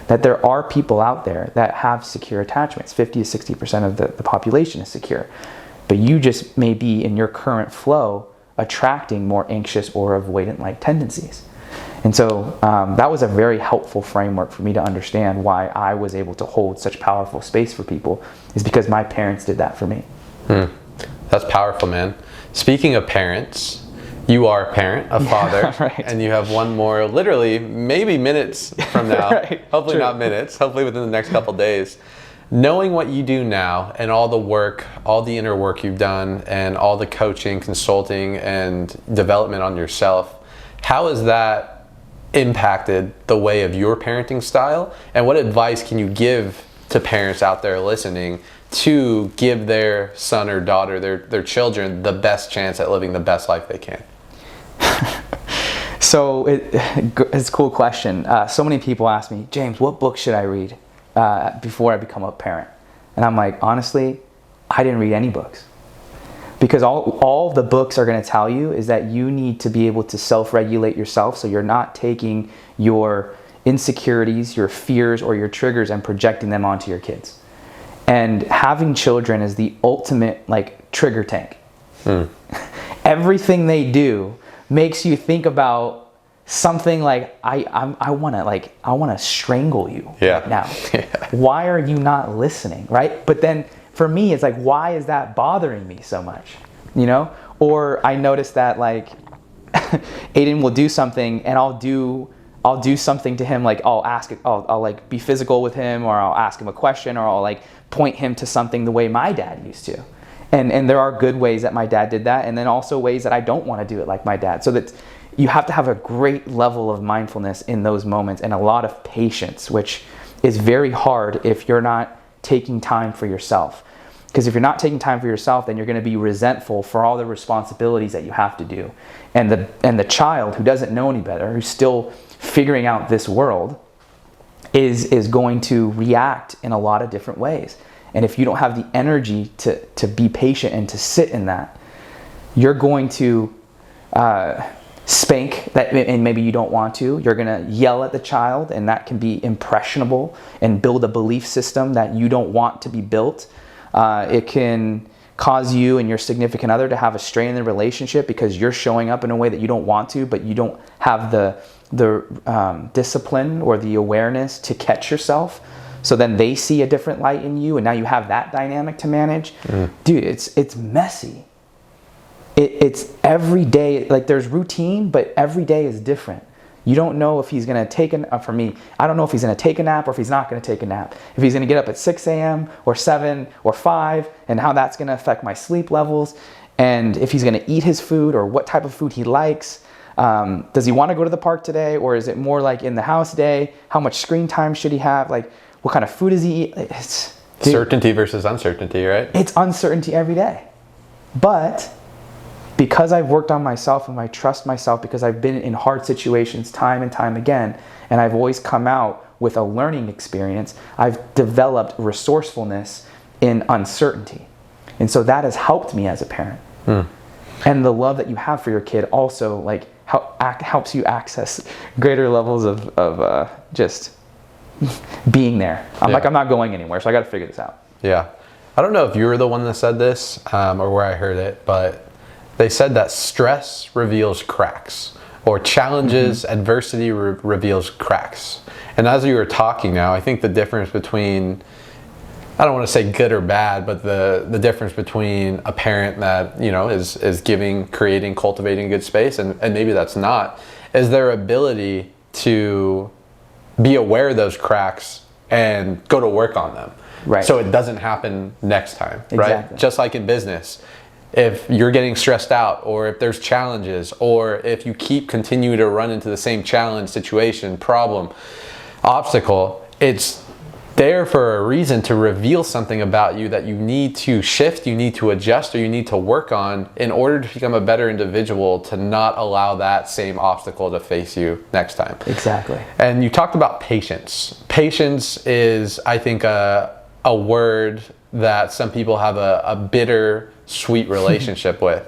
That there are people out there that have secure attachments. 50 to 60% of the population is secure. But you just may be in your current flow attracting more anxious or avoidant-like tendencies. And so that was a very helpful framework for me to understand why I was able to hold such powerful space for people, is because my parents did that for me. That's powerful, man. Speaking of parents, you are a parent, a father, right. And you have one more, literally, maybe minutes from now. Right. Hopefully True. not minutes, hopefully within the next couple days. Knowing what you do now and all the work, all the inner work you've done and all the coaching, consulting, and development on yourself, how has that impacted the way of your parenting style? And what advice can you give to parents out there listening to give their son or daughter, their children, the best chance at living the best life they can? So it's a cool question. So many people ask me, James, what book should I read before I become a parent? And I'm like, honestly, I didn't read any books. Because all the books are going to tell you is that you need to be able to self-regulate yourself, so you're not taking your insecurities, your fears, or your triggers and projecting them onto your kids. And having children is the ultimate trigger tank. Everything they do makes you think about something like, I want to strangle you right now. Why are you not listening, right? But then for me, it's like, why is that bothering me so much? Or I notice that Aiden will do something, and I'll do something to him, I'll be physical with him, or I'll ask him a question, or I'll point him to something the way my dad used to. And there are good ways that my dad did that, and then also ways that I don't want to do it like my dad. So that you have to have a great level of mindfulness in those moments, and a lot of patience, which is very hard if you're not taking time for yourself. Because if you're not taking time for yourself, then you're going to be resentful for all the responsibilities that you have to do. And the child who doesn't know any better, who's still figuring out this world, is going to react in a lot of different ways. And if you don't have the energy to be patient and to sit in that, you're going to spank that, and maybe you don't want to. You're going to yell at the child, and that can be impressionable and build a belief system that you don't want to be built. It can cause you and your significant other to have a strain in the relationship because you're showing up in a way that you don't want to, but you don't have the discipline or the awareness to catch yourself. So then they see a different light in you, and now you have that dynamic to manage. Dude, it's messy. It's every day, there's routine, but every day is different. You don't know if he's going to for me, I don't know if he's going to take a nap or if he's not going to take a nap. If he's going to get up at 6 a.m. or 7 or 5, and how that's going to affect my sleep levels. and if he's going to eat his food or what type of food he likes. Does he want to go to the park today, or is it more like in the house day? How much screen time should he have? Like, what kind of food does he eat? Dude, certainty versus uncertainty, right? It's uncertainty every day. But because I've worked on myself and I trust myself, because I've been in hard situations time and time again, and I've always come out with a learning experience, I've developed resourcefulness in uncertainty. And so that has helped me as a parent. And the love that you have for your kid also like helps you access greater levels of just being there. I'm not going anywhere, so I got to figure this out. Yeah. I don't know if you were the one that said this or where I heard it, but they said that stress reveals cracks, or challenges, adversity reveals cracks. And as you were talking now, I think the difference between, I don't want to say good or bad, but the difference between a parent that, you know, is giving, creating, cultivating good space, and maybe that's not, is their ability to be aware of those cracks and go to work on them. Right. So it doesn't happen next time, exactly. Right? Just like in business. If you're getting stressed out, or if there's challenges, or if you continue to run into the same challenge, situation, problem, obstacle, it's there for a reason to reveal something about you that you need to shift, you need to adjust, or you need to work on in order to become a better individual, to not allow that same obstacle to face you next time. Exactly. And you talked about patience. Patience is, I think, a word that some people have a bitter sweet relationship with.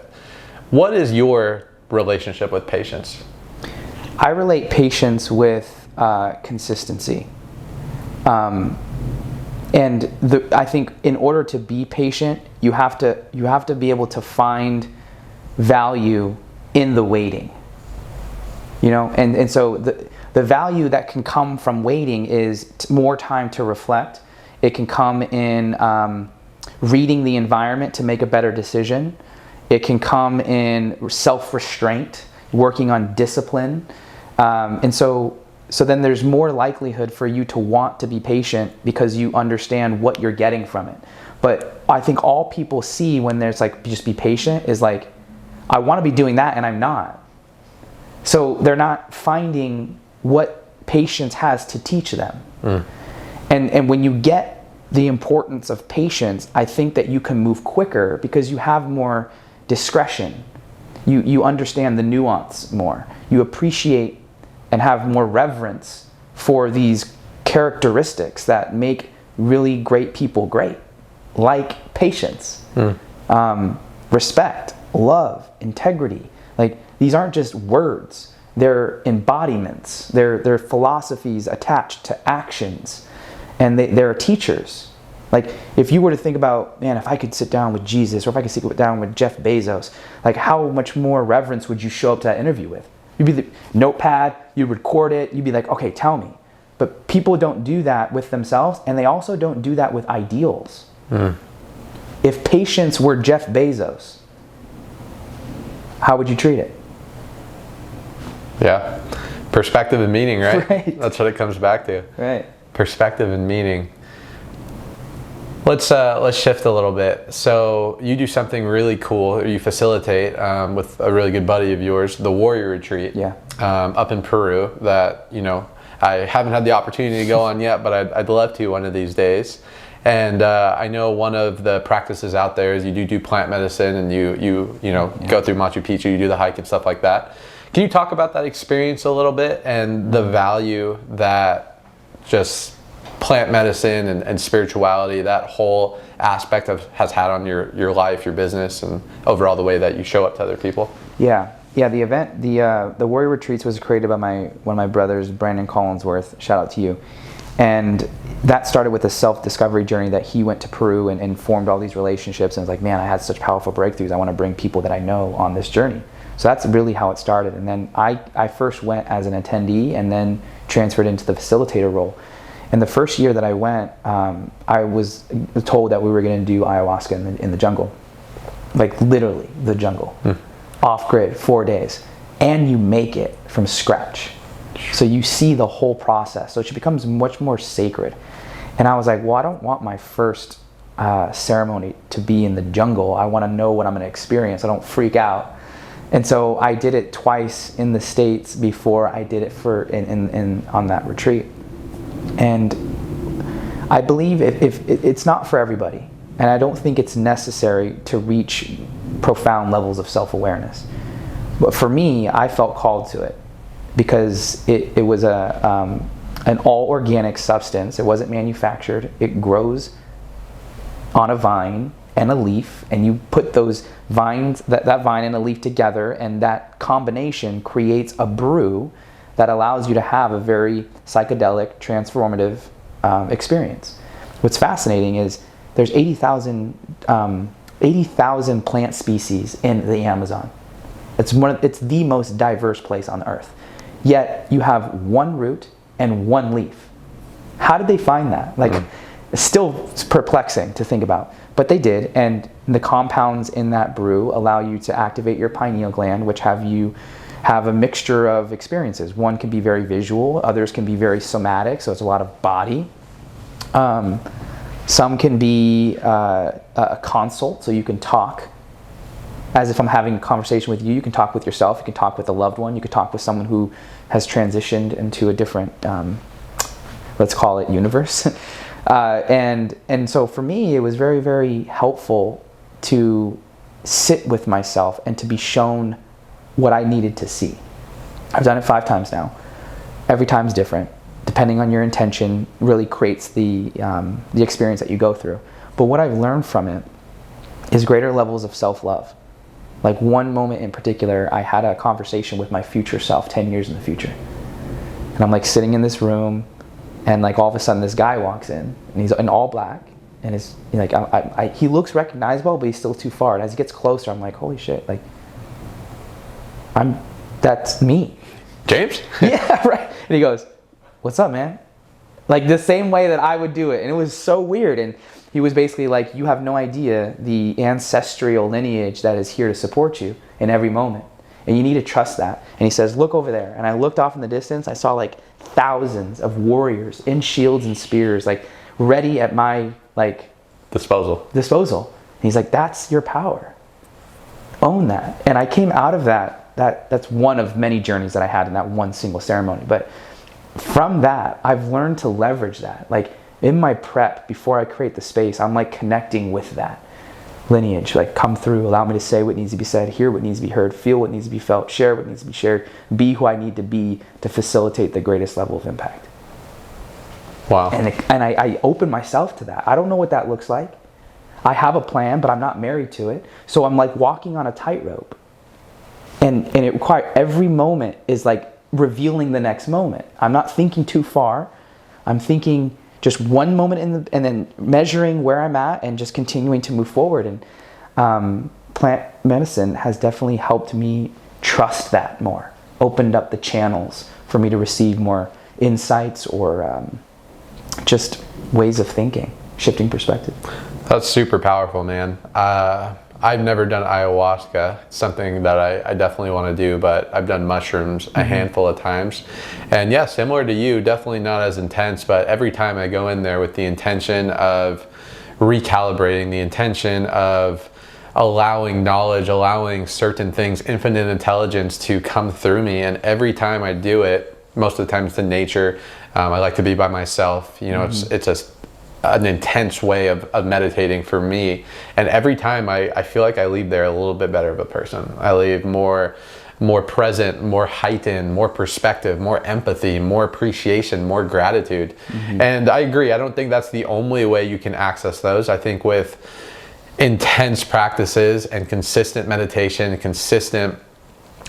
What is your relationship with patience? I relate patience with consistency. And I think in order to be patient, you have to be able to find value in the waiting. You know, and so the value that can come from waiting is more time to reflect. It can come in reading the environment to make a better decision. It can come in self-restraint, working on discipline. And so then there's more likelihood for you to want to be patient because you understand what you're getting from it. But I think all people see when there's like, just be patient, is like, I want to be doing that and I'm not. So they're not finding what patience has to teach them. And when you get the importance of patience, I think that you can move quicker because you have more discretion. You understand the nuance more. You appreciate and have more reverence for these characteristics that make really great people great, like patience, respect, love, integrity. Like, these aren't just words. They're embodiments. They're philosophies attached to actions. And they're teachers. Like, if you were to think about, man, if I could sit down with Jesus, or if I could sit down with Jeff Bezos, like, how much more reverence would you show up to that interview with? You'd be the notepad, you'd record it, you'd be like, okay, tell me. But people don't do that with themselves, and they also don't do that with ideals. If patience were Jeff Bezos, how would you treat it? Yeah. Perspective and meaning, right? Right. That's what it comes back to. Right. Perspective and meaning. Let's shift a little bit. So you do something really cool, or you facilitate with a really good buddy of yours, the Warrior Retreat, up in Peru. That, you know, I haven't had the opportunity to go on yet, but I'd love to one of these days. And I know one of the practices out there is you do plant medicine, and you go through Machu Picchu, you do the hike and stuff like that. Can you talk about that experience a little bit and the value that just plant medicine and spirituality, that whole aspect has had on your life, your business, and overall the way that you show up to other people? Yeah. The event, the Warrior Retreats, was created by one of my brothers, Brandon Collinsworth. Shout out to you. And that started with a self-discovery journey that he went to Peru and formed all these relationships, and was like, man, I had such powerful breakthroughs. I want to bring people that I know on this journey. So that's really how it started. And then I first went as an attendee and then transferred into the facilitator role. And the first year that I went, I was told that we were going to do ayahuasca in the jungle. Like, literally the jungle. Off grid, 4 days. And you make it from scratch. So you see the whole process. So it becomes much more sacred. And I was like, well, I don't want my first ceremony to be in the jungle. I want to know what I'm going to experience. I don't freak out. And so I did it twice in the States before I did it on that retreat. And I believe if it's not for everybody, and I don't think it's necessary to reach profound levels of self-awareness. But for me, I felt called to it because it was an all-organic substance. It wasn't manufactured. It grows on a vine and a leaf, and you put those vines, that vine and a leaf together, and that combination creates a brew that allows you to have a very psychedelic, transformative experience. What's fascinating is there's 80,000 plant species in the Amazon. It's the most diverse place on earth. Yet you have one root and one leaf. How did they find that? It's still perplexing to think about, but they did. And the compounds in that brew allow you to activate your pineal gland, which have a mixture of experiences. One can be very visual, others can be very somatic, so it's a lot of body. Some can be a consult, so you can talk as if I'm having a conversation with you. You can talk with yourself, you can talk with a loved one, you can talk with someone who has transitioned into a different, let's call it, universe. And so for me, it was very, very helpful to sit with myself and to be shown what I needed to see. I've done it 5 times now. Every time's different. Depending on your intention, really creates the experience that you go through. But what I've learned from it is greater levels of self-love. Like one moment in particular, I had a conversation with my future self, 10 years in the future. And I'm like sitting in this room, and like all of a sudden this guy walks in, and he's in all black, and it's like he looks recognizable, but he's still too far. And as he gets closer, I'm like, holy shit, like that's me. James? Yeah, right. And he goes, what's up, man? Like the same way that I would do it. And it was so weird. And he was basically like, you have no idea the ancestral lineage that is here to support you in every moment. And you need to trust that. And he says, look over there. And I looked off in the distance. I saw like thousands of warriors in shields and spears, like ready at my disposal. And he's like, that's your power. Own that. And I came out of that's one of many journeys that I had in that one single ceremony. But from that, I've learned to leverage that. Like in my prep, before I create the space, I'm like connecting with that lineage. Like come through, allow me to say what needs to be said, hear what needs to be heard, feel what needs to be felt, share what needs to be shared, be who I need to be to facilitate the greatest level of impact. Wow. And I open myself to that. I don't know what that looks like. I have a plan, but I'm not married to it. So I'm like walking on a tightrope. And it requires, every moment is like revealing the next moment. I'm not thinking too far. I'm thinking just one moment and then measuring where I'm at and just continuing to move forward. And plant medicine has definitely helped me trust that more, opened up the channels for me to receive more insights or just ways of thinking, shifting perspective. That's super powerful, man. I've never done ayahuasca. It's something that I definitely want to do, but I've done mushrooms a handful of times. And yeah, similar to you, definitely not as intense, but every time I go in there with the intention of recalibrating, the intention of allowing knowledge, allowing certain things, infinite intelligence to come through me. And every time I do it, most of the time it's in nature. I like to be by myself. You know, it's an intense way of meditating for me, and every time I feel like I leave there a little bit better of a person. I leave more present, more heightened, more perspective, more empathy, more appreciation, more gratitude. And I agree, I don't think that's the only way you can access those. I think with intense practices and consistent meditation, consistent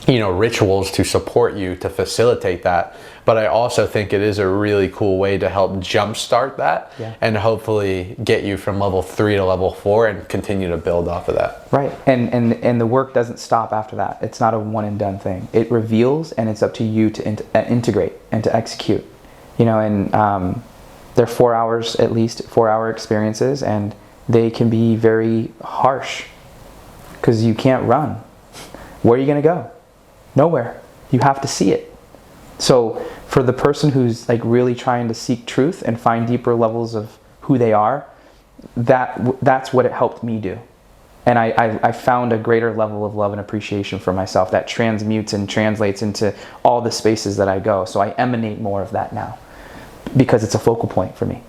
rituals to support you, to facilitate that. But I also think it is a really cool way to help jumpstart that and hopefully get you from level 3 to level 4 and continue to build off of that. Right. And the work doesn't stop after that. It's not a one and done thing. It reveals, and it's up to you to integrate and to execute. And they're 4 hours, at least 4-hour experiences, and they can be very harsh because you can't run. Where are you going to go? Nowhere. You have to see it. So for the person who's like really trying to seek truth and find deeper levels of who they are, that's what it helped me do. And I found a greater level of love and appreciation for myself that transmutes and translates into all the spaces that I go. So I emanate more of that now because it's a focal point for me.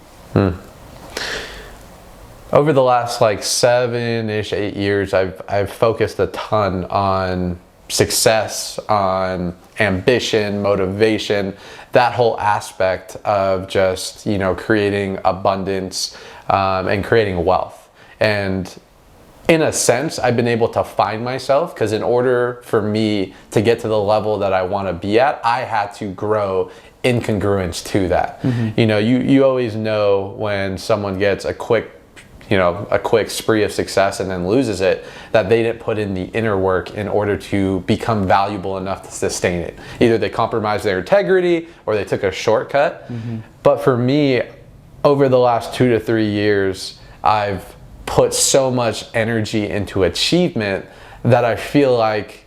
Over the last like 7-ish, 8 years, I've focused a ton on success, on ambition, motivation, that whole aspect of just, creating abundance and creating wealth. And in a sense, I've been able to find myself because in order for me to get to the level that I want to be at, I had to grow in congruence to that. You always know when someone gets a quick spree of success and then loses it, that they didn't put in the inner work in order to become valuable enough to sustain it. Either they compromised their integrity or they took a shortcut. But for me, over the last 2 to 3 years, I've put so much energy into achievement that I feel like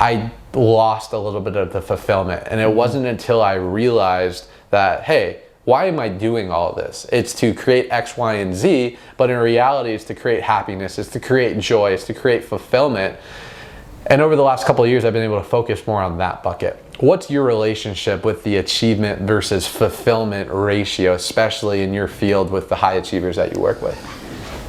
I lost a little bit of the fulfillment. And it wasn't until I realized that, hey, why am I doing all of this? It's to create X, Y, and Z, but in reality, it's to create happiness, it's to create joy, it's to create fulfillment. And over the last couple of years, I've been able to focus more on that bucket. What's your relationship with the achievement versus fulfillment ratio, especially in your field with the high achievers that you work with?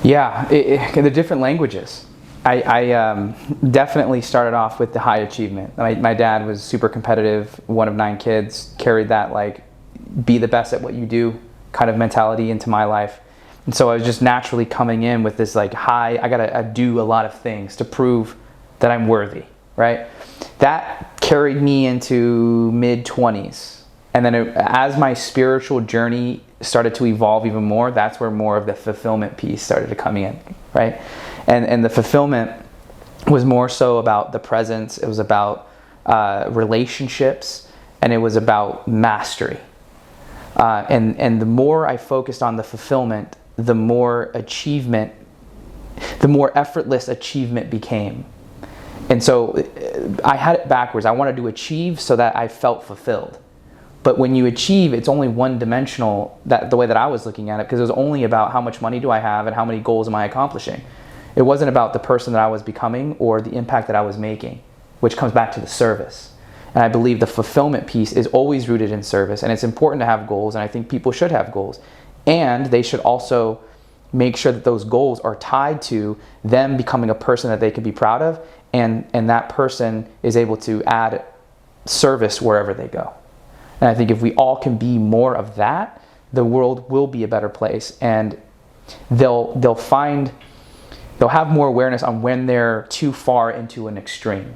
Yeah, the different languages. I definitely started off with the high achievement. My dad was super competitive, one of 9 kids, carried that like be the best at what you do kind of mentality into my life. And so I was just naturally coming in with this like high, I gotta do a lot of things to prove that I'm worthy, right? That carried me into mid-20s. And then as my spiritual journey started to evolve even more, that's where more of the fulfillment piece started to come in, right? And the fulfillment was more so about the presence, it was about relationships, and it was about mastery. And the more I focused on the fulfillment, the more effortless achievement became. And so I had it backwards. I wanted to achieve so that I felt fulfilled. But when you achieve, it's only one-dimensional, the way that I was looking at it, because it was only about how much money do I have and how many goals am I accomplishing. It wasn't about the person that I was becoming or the impact that I was making, which comes back to the service. And I believe the fulfillment piece is always rooted in service, and it's important to have goals, and I think people should have goals. And they should also make sure that those goals are tied to them becoming a person that they can be proud of, and that person is able to add service wherever they go. And I think if we all can be more of that, the world will be a better place, and they'll have more awareness on when they're too far into an extreme.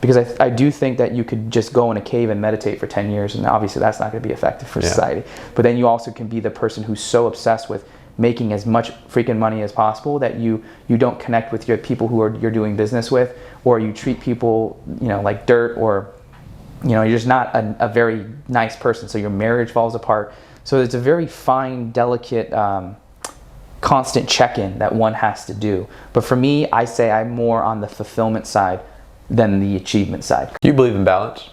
Because I do think that you could just go in a cave and meditate for 10 years, and obviously that's not going to be effective for society. But then you also can be the person who's so obsessed with making as much freaking money as possible that you don't connect with your people who you're doing business with, or you treat people like dirt, or you're just not a very nice person, so your marriage falls apart. So it's a very fine, delicate, constant check-in that one has to do. But for me, I say I'm more on the fulfillment side than the achievement side. Do you believe in balance?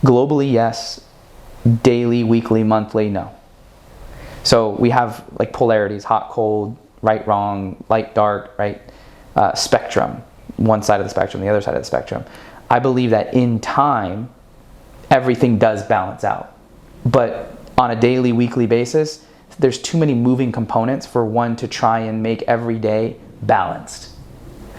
Globally, yes. Daily, weekly, monthly, no. So we have like polarities, hot, cold, right, wrong, light, dark, right? Spectrum, one side of the spectrum, the other side of the spectrum. I believe that in time, everything does balance out. But on a daily, weekly basis, there's too many moving components for one to try and make every day balanced.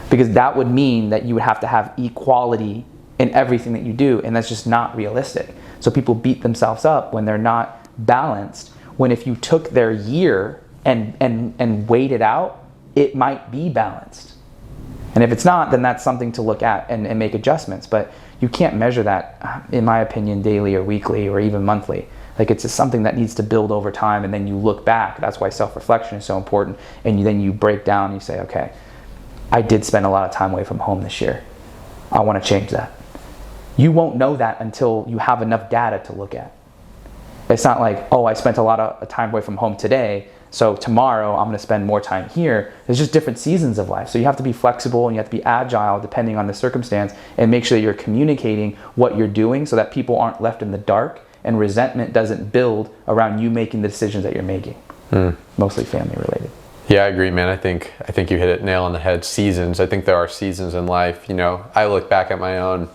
Because that would mean that you would have to have equality in everything that you do, and that's just not realistic. So people beat themselves up when they're not balanced, when if you took their year and weighed it out, it might be balanced. And if it's not, then that's something to look at and make adjustments. But you can't measure that, in my opinion, daily or weekly or even monthly. Like, it's just something that needs to build over time, and then you look back. That's why self-reflection is so important. And then you break down and you say, okay, I did spend a lot of time away from home this year. I want to change that. You won't know that until you have enough data to look at. It's not like, oh, I spent a lot of time away from home today, so tomorrow I'm going to spend more time here. There's just different seasons of life. So you have to be flexible and you have to be agile depending on the circumstance, and make sure that you're communicating what you're doing so that people aren't left in the dark and resentment doesn't build around you making the decisions that you're making. Mostly family related. Yeah, I agree, man. I think you hit it nail on the head. Seasons. I think there are seasons in life. I look back at my own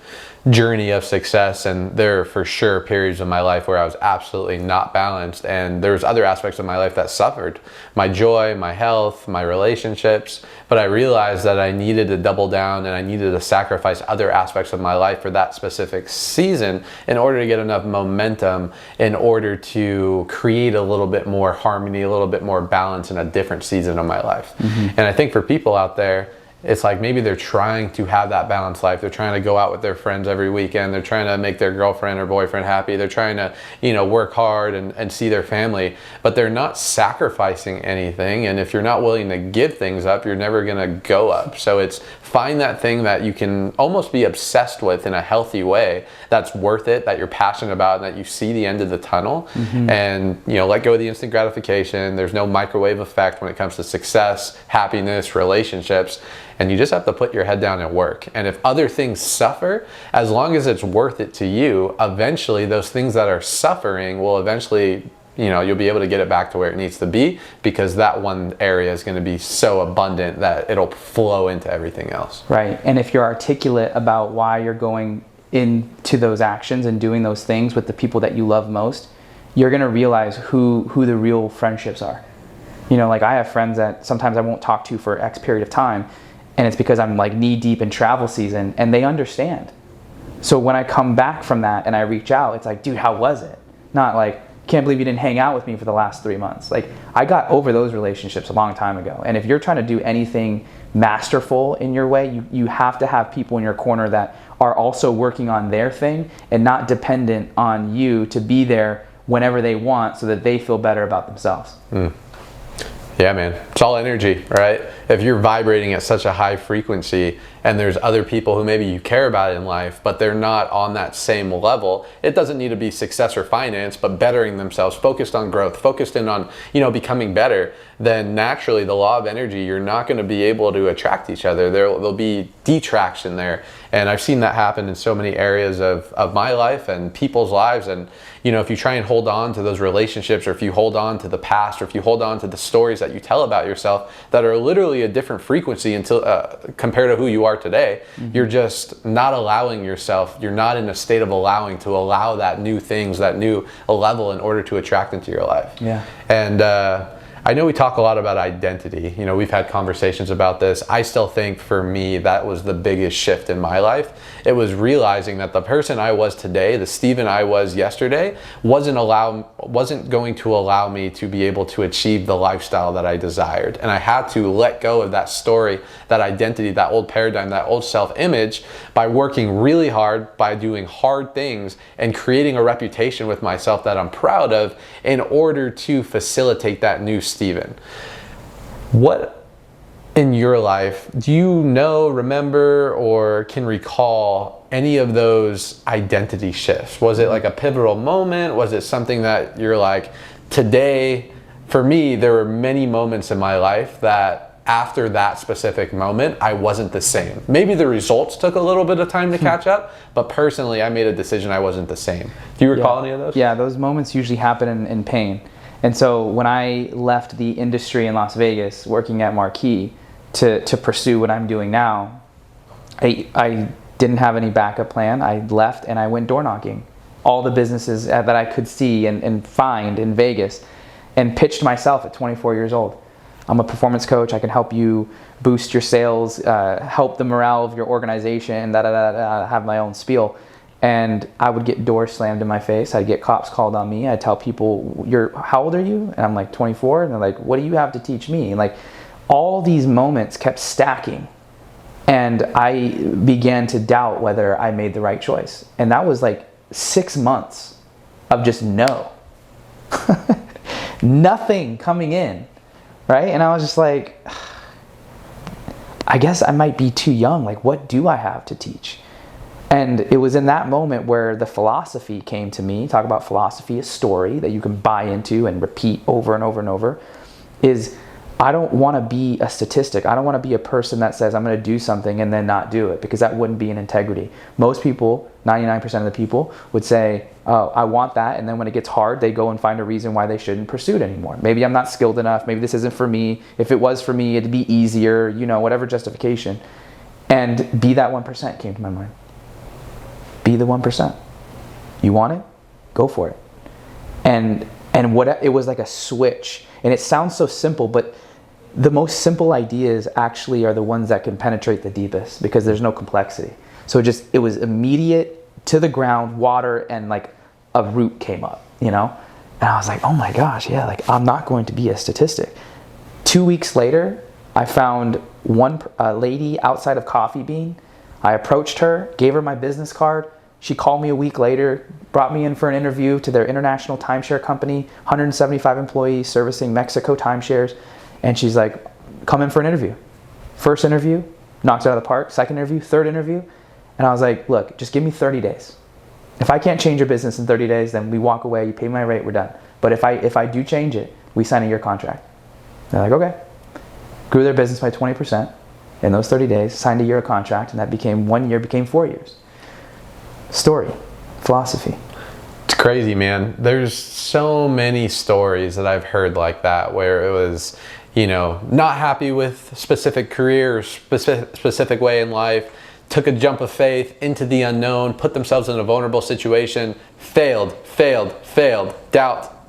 journey of success, and there are for sure periods of my life where I was absolutely not balanced, and there's other aspects of my life that suffered. My joy, my health, my relationships. But I realized that I needed to double down and I needed to sacrifice other aspects of my life for that specific season in order to get enough momentum, in order to create a little bit more harmony, a little bit more balance in a different season of my life. And I think for people out there, it's like maybe they're trying to have that balanced life. They're trying to go out with their friends every weekend. They're trying to make their girlfriend or boyfriend happy. They're trying to, work hard and see their family, but they're not sacrificing anything. And if you're not willing to give things up, you're never going to go up. So it's find that thing that you can almost be obsessed with in a healthy way, that's worth it, that you're passionate about, and that you see the end of the tunnel. And, let go of the instant gratification. There's no microwave effect when it comes to success, happiness, relationships. And you just have to put your head down and work. And if other things suffer, as long as it's worth it to you, eventually those things that are suffering will eventually, you'll be able to get it back to where it needs to be, because that one area is going to be so abundant that it'll flow into everything else. Right. And if you're articulate about why you're going into those actions and doing those things with the people that you love most, you're going to realize who the real friendships are. Like I have friends that sometimes I won't talk to for X period of time, and it's because I'm like knee deep in travel season, and they understand. So when I come back from that and I reach out, it's like, dude, how was it? Not like, can't believe you didn't hang out with me for the last 3 months. Like, I got over those relationships a long time ago. And if you're trying to do anything masterful in your way, you have to have people in your corner that are also working on their thing and not dependent on you to be there whenever they want so that they feel better about themselves. Yeah, man. It's all energy, right? If you're vibrating at such a high frequency and there's other people who maybe you care about in life, but they're not on that same level, it doesn't need to be success or finance, but bettering themselves, focused on growth, focused in on, becoming better, then naturally the law of energy, you're not going to be able to attract each other. There'll be detraction there. And I've seen that happen in so many areas of my life and people's lives. And, if you try and hold on to those relationships, or if you hold on to the past, or if you hold on to the stories that you tell about yourself that are literally a different frequency until compared to who you are today, you're just not allowing yourself, you're not in a state of allowing to allow that new things, that new level in order to attract into your life. Yeah. And I know we talk a lot about identity. We've had conversations about this. I still think for me, that was the biggest shift in my life. It was realizing that the person I was today, the Steven I was yesterday, wasn't going to allow me to be able to achieve the lifestyle that I desired. And I had to let go of that story, that identity, that old paradigm, that old self-image by working really hard, by doing hard things and creating a reputation with myself that I'm proud of in order to facilitate that new Steven. What in your life do you remember, or can recall any of those identity shifts? Was it like a pivotal moment? Was it something that you're like, today, for me, there were many moments in my life that after that specific moment, I wasn't the same. Maybe the results took a little bit of time to catch up, but personally, I made a decision I wasn't the same. Do you recall any of those? Yeah, those moments usually happen in pain. And so when I left the industry in Las Vegas, working at Marquee, to pursue what I'm doing now, I didn't have any backup plan. I left and I went door knocking. All the businesses that I could see and find in Vegas, and pitched myself at 24 years old. I'm a performance coach. I can help you boost your sales, help the morale of your organization, have my own spiel. And I would get doors slammed in my face. I'd get cops called on me. I'd tell people, how old are you? And I'm like, 24. And they're like, what do you have to teach me? And like, all these moments kept stacking. And I began to doubt whether I made the right choice. And that was like 6 months of just no. Nothing coming in, right? And I was just like, I guess I might be too young. Like, what do I have to teach? And it was in that moment where the philosophy came to me. Talk about philosophy, a story that you can buy into and repeat over and over and over, is I don't want to be a statistic. I don't want to be a person that says I'm going to do something and then not do it, because that wouldn't be an integrity. Most people, 99% of the people would say, oh, I want that. And then when it gets hard, they go and find a reason why they shouldn't pursue it anymore. Maybe I'm not skilled enough. Maybe this isn't for me. If it was for me, it'd be easier, whatever justification. And be that 1% came to my mind. Be the 1%. You want it? Go for it. And what it was like a switch. And it sounds so simple, but the most simple ideas actually are the ones that can penetrate the deepest because there's no complexity. So it was immediate, to the ground, water, and like a root came up, And I was like, oh my gosh, yeah, like I'm not going to be a statistic. 2 weeks later, I found one lady outside of Coffee Bean. I approached her, gave her my business card. She called me a week later, brought me in for an interview to their international timeshare company, 175 employees servicing Mexico timeshares. And she's like, come in for an interview. First interview, knocked it out of the park. Second interview, third interview. And I was like, look, just give me 30 days. If I can't change your business in 30 days, then we walk away, you pay my rate, we're done. But if I do change it, we sign a year contract. They're like, okay. Grew their business by 20% in those 30 days, signed a year contract, and that became 1 year, became 4 years. Story, philosophy. It's crazy, man. There's so many stories that I've heard like that where it was, not happy with specific career or specific way in life, took a jump of faith into the unknown, put themselves in a vulnerable situation, failed, doubt,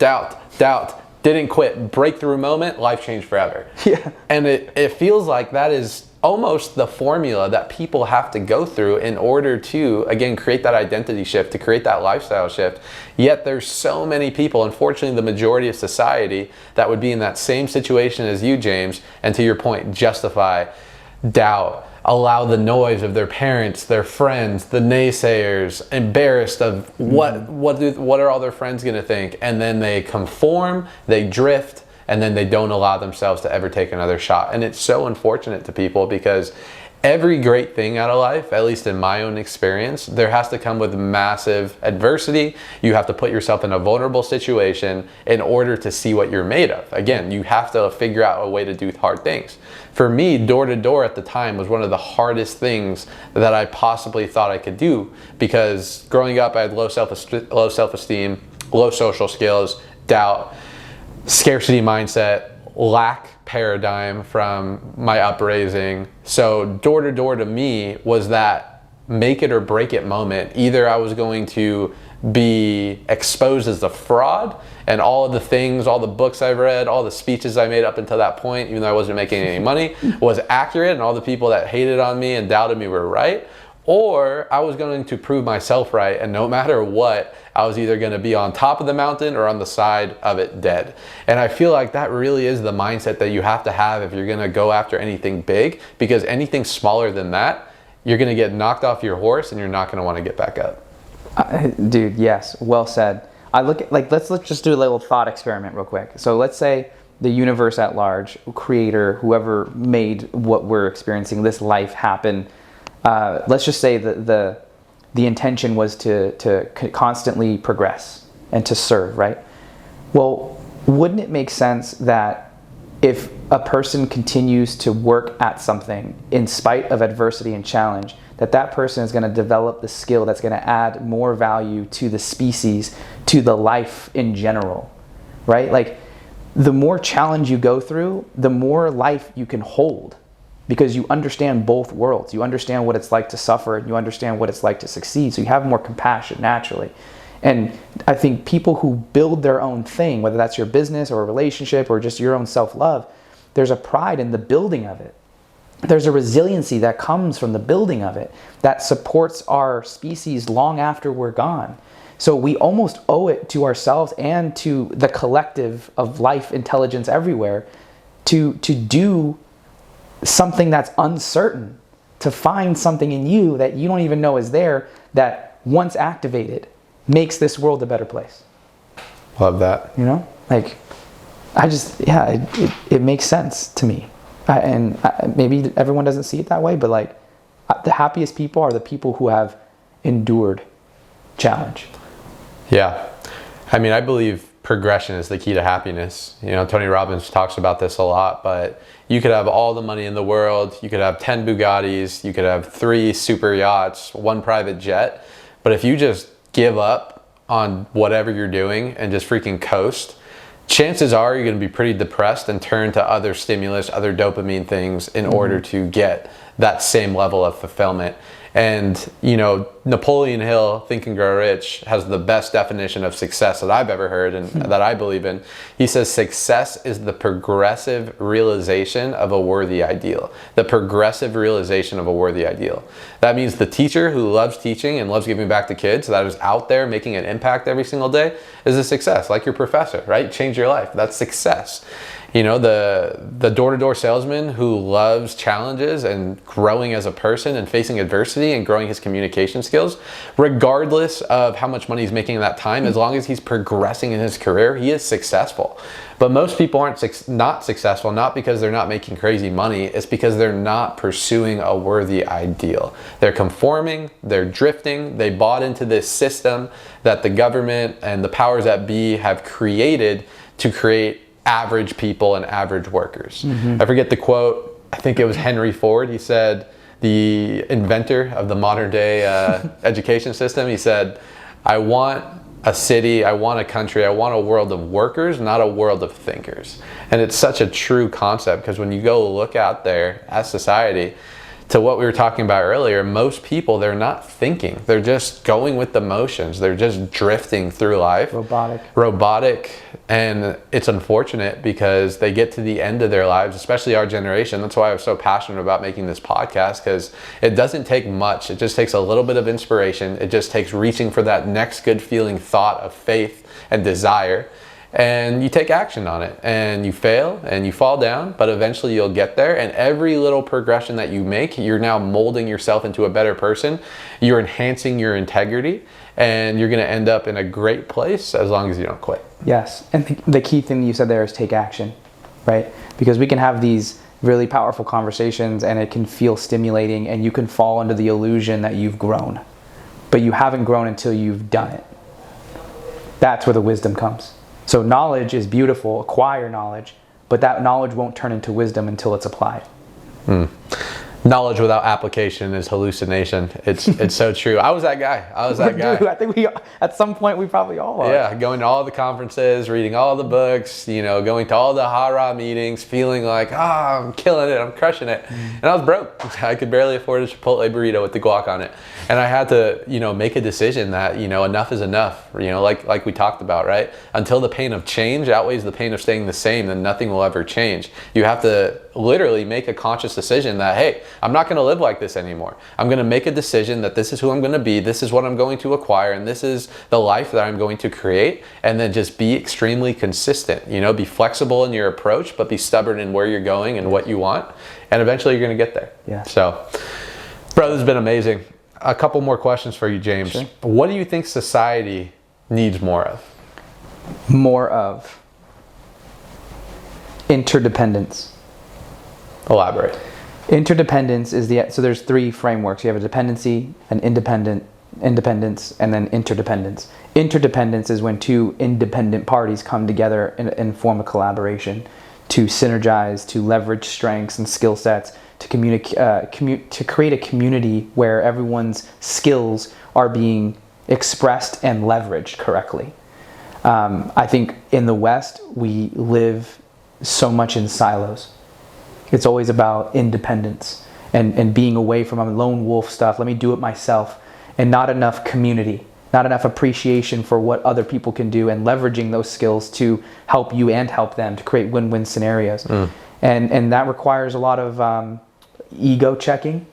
didn't quit, breakthrough moment, life changed forever. Yeah. And it feels like that is almost the formula that people have to go through in order to, again, create that identity shift, to create that lifestyle shift. Yet there's so many people, unfortunately the majority of society, that would be in that same situation as you, James, and to your point, justify, doubt, allow the noise of their parents, their friends, the naysayers, embarrassed of what are all their friends going to think, and then they conform, they drift, and then they don't allow themselves to ever take another shot. And it's so unfortunate to people because every great thing out of life, at least in my own experience, there has to come with massive adversity. You have to put yourself in a vulnerable situation in order to see what you're made of. Again, you have to figure out a way to do hard things. For me, door to door at the time was one of the hardest things that I possibly thought I could do, because growing up I had low self-esteem, low social skills, doubt, scarcity mindset, lack paradigm from my upraising. So door to door to me was that make it or break it moment. Either I was going to be exposed as a fraud, and all of the things, all the books I've read, all the speeches I made up until that point, even though I wasn't making any money, was accurate, and all the people that hated on me and doubted me were right. Or I was going to prove myself right, and no matter what, I was either going to be on top of the mountain or on the side of it dead. And I feel like that really is the mindset that you have to have if you're going to go after anything big, because anything smaller than that, you're going to get knocked off your horse and you're not going to want to get back up. Dude, yes, well said. I look at, let's just do a little thought experiment real quick. So let's say the universe at large, creator, whoever made what we're experiencing, this life happen. Let's just say that the intention was to constantly progress and to serve, right? Well, wouldn't it make sense that if a person continues to work at something in spite of adversity and challenge, that person is going to develop the skill that's going to add more value to the species, to the life in general, right? Like, the more challenge you go through, the more life you can hold, because you understand both worlds. You understand what it's like to suffer, and you understand what it's like to succeed. So you have more compassion naturally. And I think people who build their own thing, whether that's your business or a relationship or just your own self-love, there's a pride in the building of it. There's a resiliency that comes from the building of it that supports our species long after we're gone. So we almost owe it to ourselves and to the collective of life intelligence everywhere to do something that's uncertain, to find something in you that you don't even know is there, that once activated makes this world a better place. Love that. It makes sense to me. Maybe everyone doesn't see it that way, but the happiest people are the people who have endured challenge. Yeah. I believe progression is the key to happiness. Tony Robbins talks about this a lot, but you could have all the money in the world, you could have 10 Bugattis, you could have 3 super yachts, 1 private jet, But if you just give up on whatever you're doing and just freaking coast, chances are you're going to be pretty depressed and turn to other stimulus, other dopamine things in order to get that same level of fulfillment. And, you know, Napoleon Hill, Think and Grow Rich, has the best definition of success that I've ever heard and that I believe in. He says success is the progressive realization of a worthy ideal. The progressive realization of a worthy ideal. That means the teacher who loves teaching and loves giving back to kids, that is out there making an impact every single day, is a success. Like your professor, right? Change your life. That's success. You know, the door-to-door salesman who loves challenges and growing as a person and facing adversity and growing his communication skills, regardless of how much money he's making in that time, as long as he's progressing in his career, he is successful. But most people aren't not successful, not because they're not making crazy money, it's because they're not pursuing a worthy ideal. They're conforming, they're drifting, they bought into this system that the government and the powers that be have created to create average people and average workers. I forget the quote. I think it was Henry Ford. He said, the inventor of the modern day education system, he said, I want a city, I want a country, I want a world of workers, not a world of thinkers. And it's such a true concept, because when you go look out there as society, to what we were talking about earlier, most people, they're not thinking. They're just going with the motions. They're just drifting through life. Robotic. And it's unfortunate because they get to the end of their lives, especially our generation. That's why I was so passionate about making this podcast, because it doesn't take much. It just takes a little bit of inspiration. It just takes reaching for that next good feeling thought of faith and desire. And you take action on it, and you fail and you fall down, but eventually you'll get there. And every little progression that you make, you're now molding yourself into a better person. You're enhancing your integrity, and you're going to end up in a great place as long as you don't quit. Yes. And the key thing you said there is take action, right? Because we can have these really powerful conversations and it can feel stimulating, and you can fall under the illusion that you've grown, but you haven't grown until you've done it. That's where the wisdom comes. So knowledge is beautiful, acquire knowledge, but that knowledge won't turn into wisdom until it's applied. Knowledge without application is hallucination. It's so true. I was that guy. Dude, I think at some point we probably all are. Yeah, going to all the conferences, reading all the books, you know, going to all the hara meetings, feeling like, I'm killing it, I'm crushing it. And I was broke. I could barely afford a Chipotle burrito with the guac on it. And I had to, you know, make a decision that, you know, enough is enough, you know, like we talked about, right? Until the pain of change outweighs the pain of staying the same, then nothing will ever change. You have to literally make a conscious decision that, hey, I'm not going to live like this anymore. I'm going to make a decision that this is who I'm going to be, this is what I'm going to acquire, and this is the life that I'm going to create. And then just be extremely consistent, you know, be flexible in your approach, but be stubborn in where you're going and what you want. And eventually you're going to get there. Yeah. So, bro, this has been amazing. A couple more questions for you, James. Sure. What do you think society needs more of? More of interdependence. Elaborate. Interdependence is so there's three frameworks. You have a dependency, an independence, and then interdependence. Interdependence is when two independent parties come together and form a collaboration to synergize, to leverage strengths and skill sets, to to create a community where everyone's skills are being expressed and leveraged correctly. I think in the West, we live so much in silos. It's always about independence and being away from a lone wolf stuff. Let me do it myself. And not enough community, not enough appreciation for what other people can do and leveraging those skills to help you and help them to create win-win scenarios. And that requires a lot of ego checking,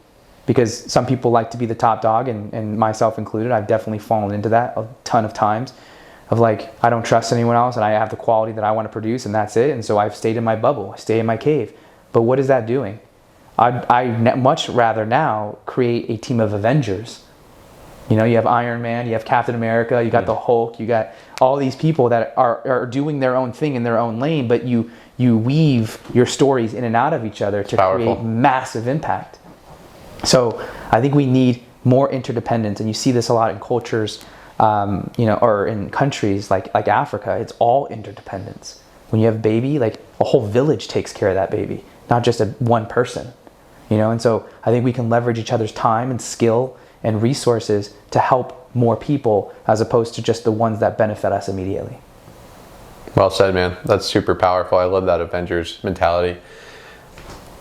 because some people like to be the top dog, and myself included. I've definitely fallen into that a ton of times, of like, I don't trust anyone else and I have the quality that I want to produce and that's it. And so I've stayed in my bubble, I stay in my cave. But what is that doing? I'd much rather now create a team of Avengers. You know, you have Iron Man, you have Captain America, you got the Hulk, you got all these people that are doing their own thing in their own lane, but you weave your stories in and out of each other to create massive impact. So I think we need more interdependence, and you see this a lot in cultures, you know, or in countries like Africa. It's all interdependence. When you have a baby, like a whole village takes care of that baby, not just one person, you know. And so I think we can leverage each other's time and skill and resources to help more people as opposed to just the ones that benefit us immediately. Well said, man. That's super powerful. I love that Avengers mentality.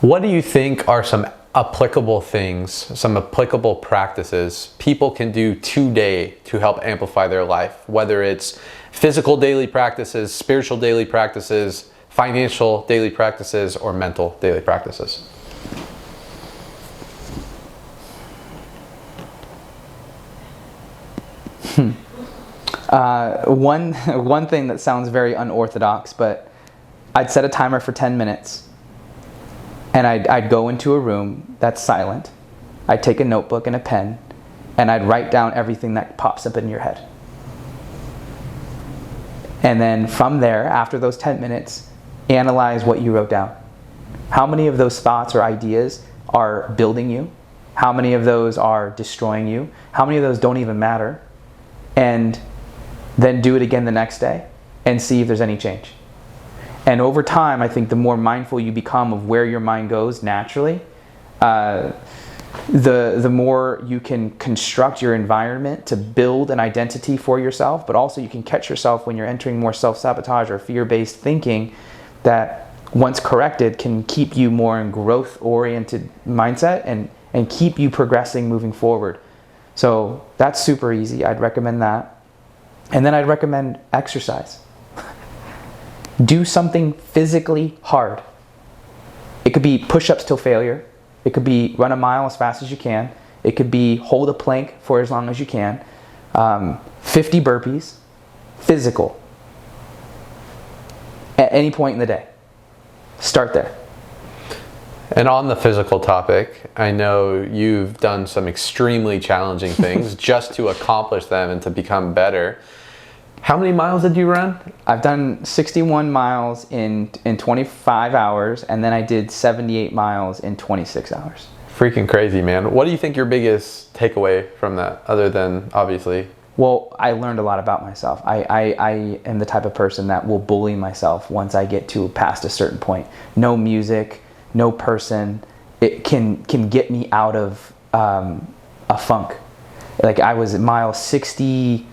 What do you think are some applicable things, some applicable practices people can do today to help amplify their life? Whether it's physical daily practices, spiritual daily practices, financial daily practices, or mental daily practices. One thing that sounds very unorthodox, but I'd set a timer for 10 minutes and I'd go into a room that's silent. I'd take a notebook and a pen and I'd write down everything that pops up in your head. And then from there, after those 10 minutes, analyze what you wrote down. How many of those thoughts or ideas are building you? How many of those are destroying you? How many of those don't even matter? And then do it again the next day and see if there's any change. And over time, I think the more mindful you become of where your mind goes naturally, the more you can construct your environment to build an identity for yourself, but also you can catch yourself when you're entering more self-sabotage or fear-based thinking that once corrected can keep you more in growth-oriented mindset and keep you progressing moving forward. So that's super easy. I'd recommend that. And then I'd recommend exercise. Do something physically hard. It could be push-ups till failure. It could be run a mile as fast as you can. It could be hold a plank for as long as you can. 50 burpees. Physical. At any point in the day. Start there. And on the physical topic, I know you've done some extremely challenging things just to accomplish them and to become better. How many miles did you run? I've done 61 miles in 25 hours, and then I did 78 miles in 26 hours. Freaking crazy, man. What do you think your biggest takeaway from that, other than obviously? Well, I learned a lot about myself. I am the type of person that will bully myself once I get to past a certain point. No music, no person, it can get me out of a funk. Like I was at mile 68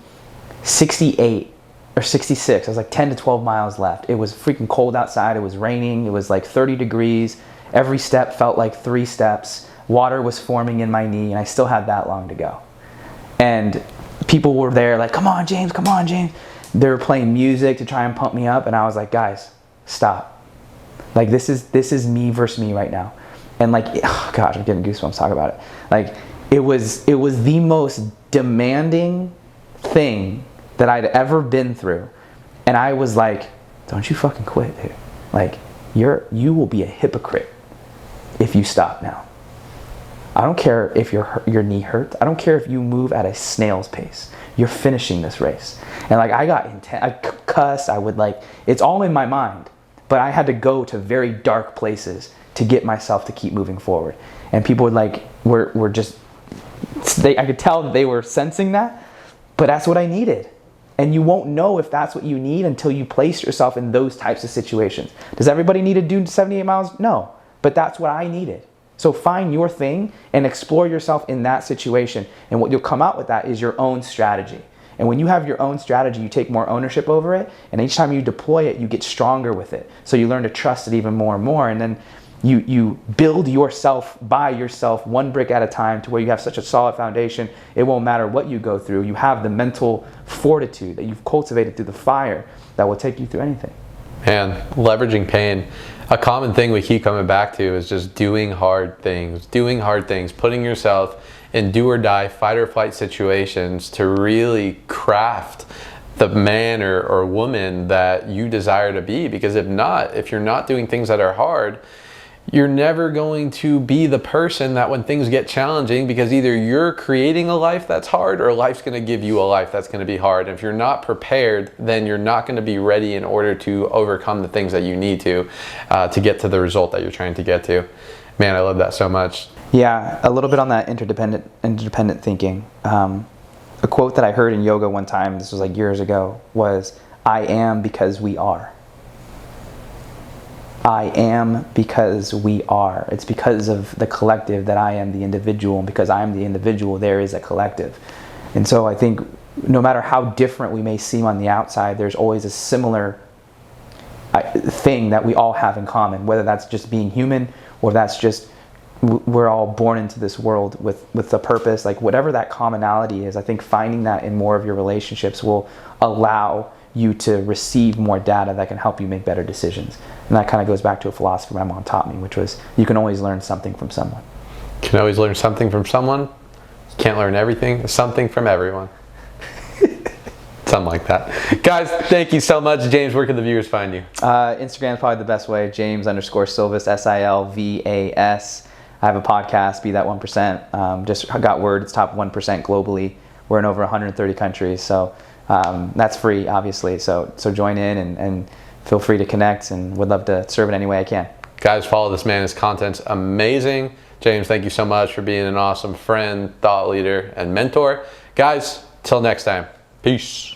or 66. I was like 10 to 12 miles left. It was freaking cold outside. It was raining. It was like 30 degrees. Every step felt like 3 steps. Water was forming in my knee and I still had that long to go. And people were there like, come on, James, come on, James. They were playing music to try and pump me up. And I was like, guys, stop. Like this is me versus me right now. And like, oh gosh, I'm getting goosebumps talking about it. Like it was the most demanding thing that I'd ever been through. And I was like, don't you fucking quit, dude. Like you will be a hypocrite if you stop now. I don't care if your knee hurts. I don't care if you move at a snail's pace. You're finishing this race. And like I got intense, I cussed, I would like, it's all in my mind. But I had to go to very dark places to get myself to keep moving forward. And people would like, were just, I could tell that they were sensing that, but that's what I needed. And you won't know if that's what you need until you place yourself in those types of situations. Does everybody need to do 78 miles? No, but that's what I needed. So find your thing and explore yourself in that situation. And what you'll come out with that is your own strategy. And when you have your own strategy, you take more ownership over it. And each time you deploy it, you get stronger with it. So you learn to trust it even more and more. And then you build yourself by yourself, one brick at a time, to where you have such a solid foundation. It won't matter what you go through. You have the mental fortitude that you've cultivated through the fire that will take you through anything. And leveraging pain. A common thing we keep coming back to is just doing hard things, putting yourself in do or die, fight or flight situations to really craft the man or woman that you desire to be. Because if you're not doing things that are hard, you're never going to be the person that when things get challenging, because either you're creating a life that's hard or life's going to give you a life that's going to be hard. And if you're not prepared, then you're not going to be ready in order to overcome the things that you need to get to the result that you're trying to get to. Man, I love that so much. Yeah, a little bit on that interdependent thinking. A quote that I heard in yoga one time, this was like years ago, was, "I am because we are." I am because we are. It's because of the collective that I am the individual, and because I am the individual, there is a collective. And so I think no matter how different we may seem on the outside, there's always a similar thing that we all have in common, whether that's just being human, or that's just we're all born into this world with a purpose. Like whatever that commonality is, I think finding that in more of your relationships will allow you to receive more data that can help you make better decisions. And that kind of goes back to a philosophy my mom taught me, which was you can always learn something from someone. You can always learn something from someone. You can't learn everything, something from everyone. Something like that. Guys, thank you so much. James, where can the viewers find you? Instagram is probably the best way. James_Silvas, Silvas. I have a podcast, Be That 1%. Just got word it's top 1% globally. We're in over 130 countries, so that's free, obviously. So join in and feel free to connect, and would love to serve in any way I can. Guys, follow this man. His content's amazing. James, thank you so much for being an awesome friend, thought leader, and mentor. Guys, till next time. Peace.